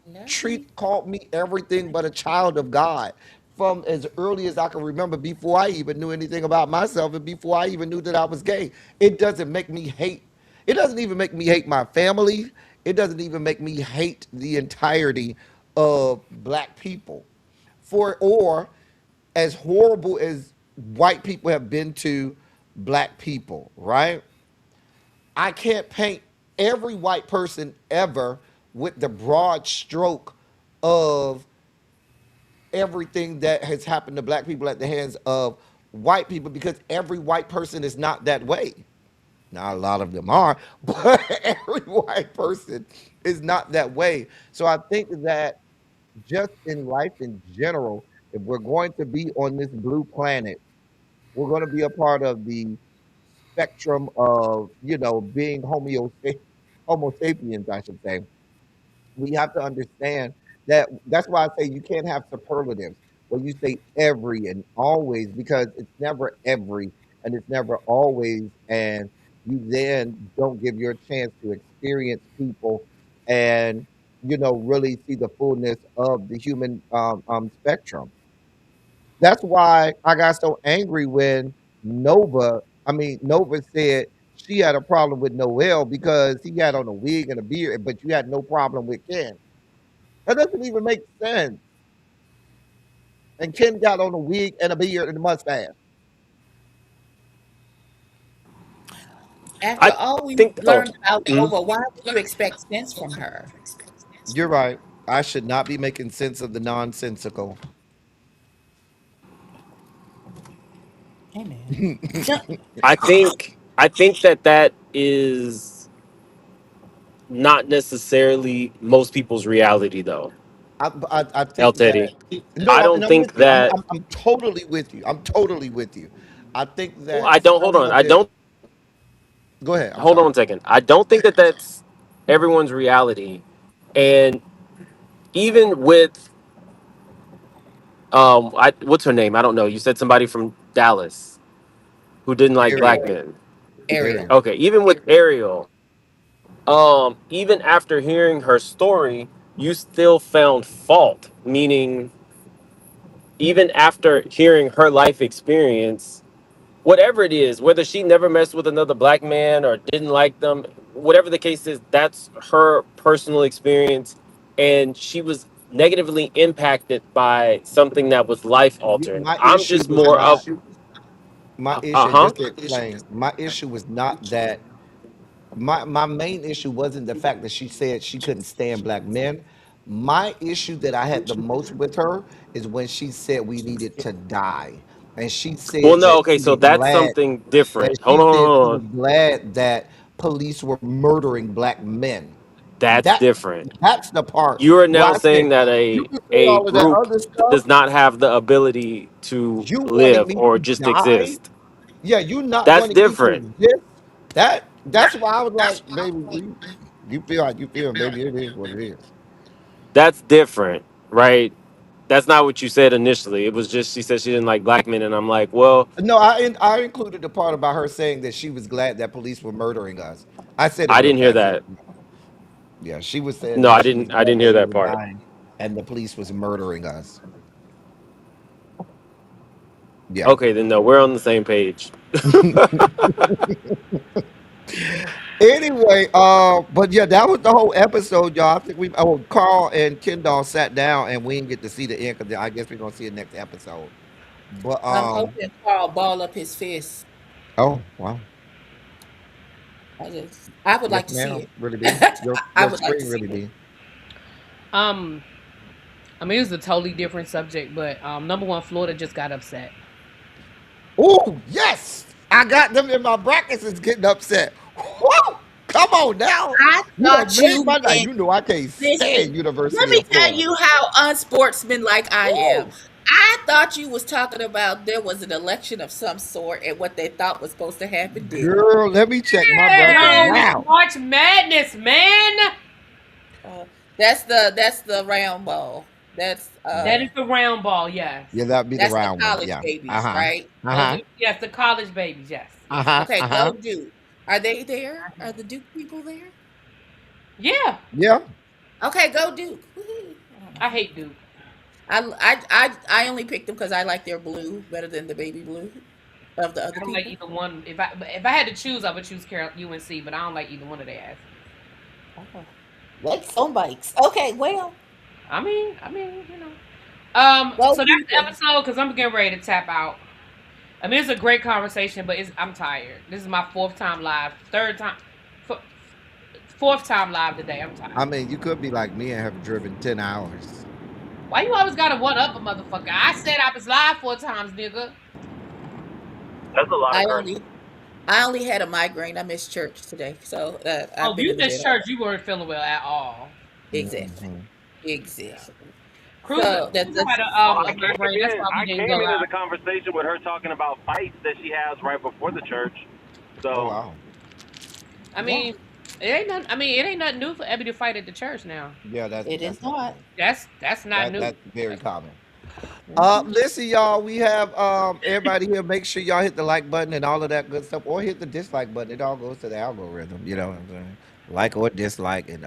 Love you. Called me everything but a child of God from as early as I can remember before I even knew anything about myself and before I even knew that I was gay. It doesn't make me hate. It doesn't even make me hate my family. It doesn't even make me hate the entirety of black people. For or as horrible as white people have been to black people, right? I can't paint every white person ever with the broad stroke of everything that has happened to black people at the hands of white people because every white person is not that way. Now, a lot of them are, but every white person is not that way. So I think that just in life in general, if we're going to be on this blue planet, we're going to be a part of the spectrum of, being Homo sapiens, I should say. We have to understand that that's why I say you can't have superlatives where you say every and always because it's never every and it's never always. And you then don't give your chance to experience people and, really see the fullness of the human spectrum. That's why I got so angry when Nova said she had a problem with Noel because he had on a wig and a beard, but you had no problem with Ken. That doesn't even make sense. And Ken got on a wig and a beard and a mustache. After I all we think. Oh, learned about mhm. Nova, why would you expect sense from her? You're right. I should not be making sense of the nonsensical. Amen. Yeah. I think that is not necessarily most people's reality, though. I think El that Teddy, no, I and don't I'm with think you. I'm, that. I'm I'm totally with you. I'm totally with you. I think Well, that I don't. Hold some on. of I it. don't. Go ahead. I'm Hold on sorry. a second. I don't think that that's everyone's reality. And even with what's her name? I don't know. You said somebody from Dallas who didn't like black Ariel. men. Ariel. Ariel. Okay, even with Ariel, even after hearing her story, you still found fault. Meaning, even after hearing her life experience, whatever it is, whether she never messed with another black man or didn't like them, whatever the case is, that's her personal experience, and she was negatively impacted by something that was life altering. My I'm issue just was more not of, my uh issue. huh. Just to explain, my issue was not that. My main issue wasn't the fact that she said she couldn't stand black men. My issue that I had the most with her is when she said we needed to die, and she Well, said no, that okay, she so was that's glad. something And different. she Hold on, said she hold was on. glad that police were murdering black men. That's That different. that's the part You are where now I said saying that you can say a all of that group other stuff. does not have the ability to You wanting live me or to just die? exist. Yeah, you not That's wanting me to different. exist. That's why I was like, baby, you feel how you feel, baby. It is what it is. That's different, right? That's not what you said initially. It was just she said she didn't like black men, and I'm like, well, No, I included the part about her saying that she was glad that police were murdering us. I said it I real didn't hear fast. that. Yeah, she was saying No, that I she was didn't. I glad didn't hear that we that were part. dying and the police was murdering us. Yeah. Okay, then no, we're on the same page. Anyway, but yeah, that was the whole episode, y'all. I think Carl and Kendall sat down and we didn't get to see the end because I guess we're gonna see it next episode. But I'm hoping Carl ball up his fist. oh wow, I would yes, like to see ma'am, it. really be I your would like to screen see really it. be. Um, I mean, it's a totally different subject, but number one, Florida just got upset. Oh yes, I got them in my brackets. Is getting upset. Woo! Come on now, I you don't thought make you my night. meant You know I can't listen. stand Let University me of tell Florida. you how unsportsmanlike I am. Woo! I thought you was talking about there was an election of some sort and what they thought was supposed to happen didn't. Girl, let me check my bracket No, it's now. March Madness, man. Uh, that's the round ball. That's That is the round ball. Yes, Yeah, that'd be the that's the round one. college Yeah. Uh babies, huh. right? Uh those huh. are yes the college babies. Yes, Uh yes, huh. yes. Okay, Uh huh. go Duke. Are they there? Are the Duke people there? Yeah, Yeah. Okay, go Duke. Woo-hoo. I hate Duke. I only picked them because I like their blue better than the baby blue of the I other don't like people. either one. If I had to choose, I would choose Carol UNC, but I don't like either one of their asses. Oh, likes on bikes. Okay, well, I mean, go so that's Duke. the episode because I'm getting ready to tap out. I mean, it's a great conversation, but I'm tired. This is my fourth time live, third time, f- fourth time live today. I'm I tired. mean, you could be like me and have driven 10 hours. Why you always gotta one up a motherfucker? I said I was live 4 times, nigga. That's a lot of I cursing. only I only had a migraine. I missed church today, so Oh, I've been you in the bed missed all church. day. You weren't feeling well at all. Exactly, Hmm. exactly. Cruiser, So that's Cruiser had that's Oh, a migraine. That's why we I didn't go came into live. the conversation with her talking about fights that she has right before the church. Oh So wow. I yeah. mean, it ain't nothing. I mean, it ain't nothing new for Ebby to fight at the church now. Yeah, It is that's not not. new. That's not new. That's very common. Mhm. Listen, y'all, we have everybody here. Make sure y'all hit the like button and all of that good stuff, or hit the dislike button. It all goes to the algorithm. You know what I'm saying? Like or dislike, and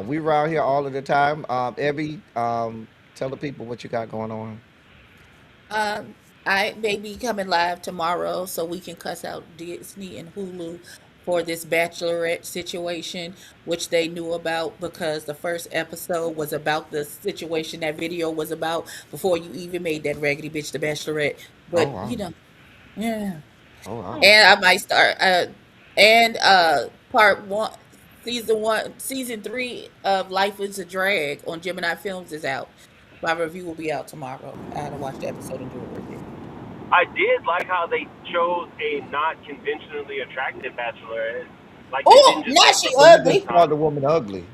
we around here all of the time. Every tell the people what you got going on. Um, I may be coming live tomorrow so we can cuss out Disney and Hulu for this bachelorette situation, which they knew about because the first episode was about the situation that video was about before you even made that raggedy bitch the bachelorette. Oh But wow. yeah. Oh wow. Hmm. And I might start and part one season three of Life is a Drag on Gemini Films is out. My review will be out tomorrow. I had to watch the episode and do a review. I did like how they chose a not conventionally attractive bachelorette. Like they Oh, didn't just now pick she a So you girl this just ugly. called time. the woman ugly.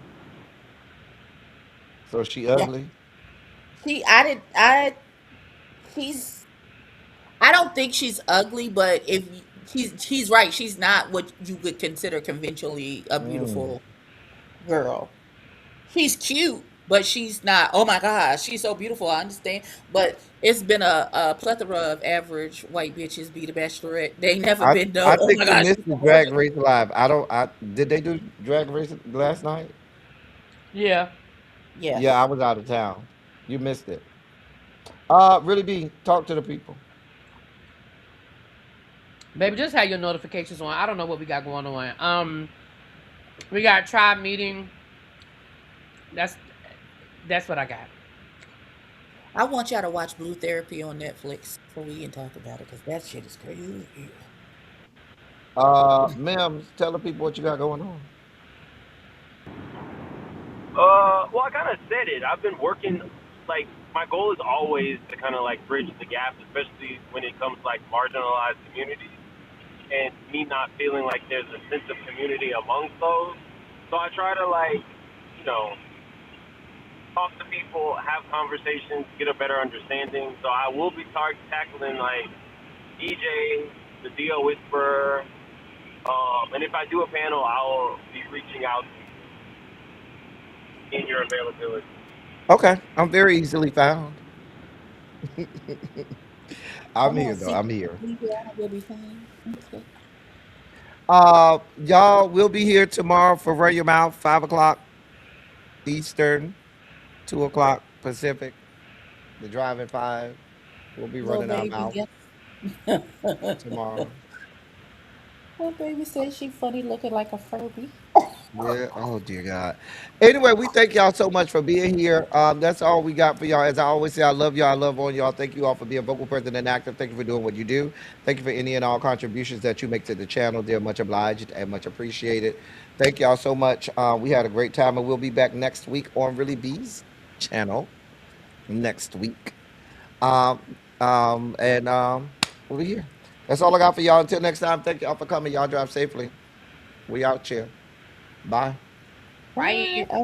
So she Yeah. ugly. She I did I she's I don't think she's ugly, but if he's right, she's not what you would consider conventionally a Mm. beautiful girl. She's cute, but she's not. Oh my gosh, she's so beautiful. I understand, but it's been a plethora of average white bitches be the bachelorette. They ain't never I been no. I Oh think my you gosh, missed she's the so Drag gorgeous. Race live. I don't. I did they do Drag Race last night? Yeah, Yeah, I Yes, was out of town. You missed it. Really be talk to the people. baby, just have your notifications on. I don't know what we got going on. We got tribe meeting. That's that's what I got. I want y'all to watch Blue Therapy on Netflix so we can talk about it because that shit is crazy. Ma'am, tell the people what you got going on. Well, I kind of said it. I've been working, like, my goal is always to kind of, like, bridge the gap, especially when it comes to, like, marginalized communities and me not feeling like there's a sense of community amongst those. So I try to, like, you know, talk to people, have conversations, get a better understanding. So I will be tackling, like, DJ, the Dio Whisperer, and if I do a panel, I'll be reaching out in your availability. Okay, I'm very easily found. I'm Come on, here though. see, I'm here. we here, we'll be fine. Okay. Y'all, we'll be here tomorrow for Run Your Mouth, 5 o'clock Eastern, 2 o'clock Pacific. The Driving Five. We'll be Little running our baby, mouth yes. tomorrow. Little baby says she funny looking like a Furby. Yeah. Oh dear God. Anyway, we thank y'all so much for being here. That's all we got for y'all. As I always say, I love y'all. I love on y'all. Thank you all for being vocal, present, and active. Thank you for doing what you do. Thank you for any and all contributions that you make to the channel. They're much obliged and much appreciated. Thank y'all so much. We had a great time, and we'll be back next week on Really B's channel next week. We'll be here. That's all I got for y'all. Until next time, thank y'all for coming. Y'all drive safely. We out here. Bye. Bye.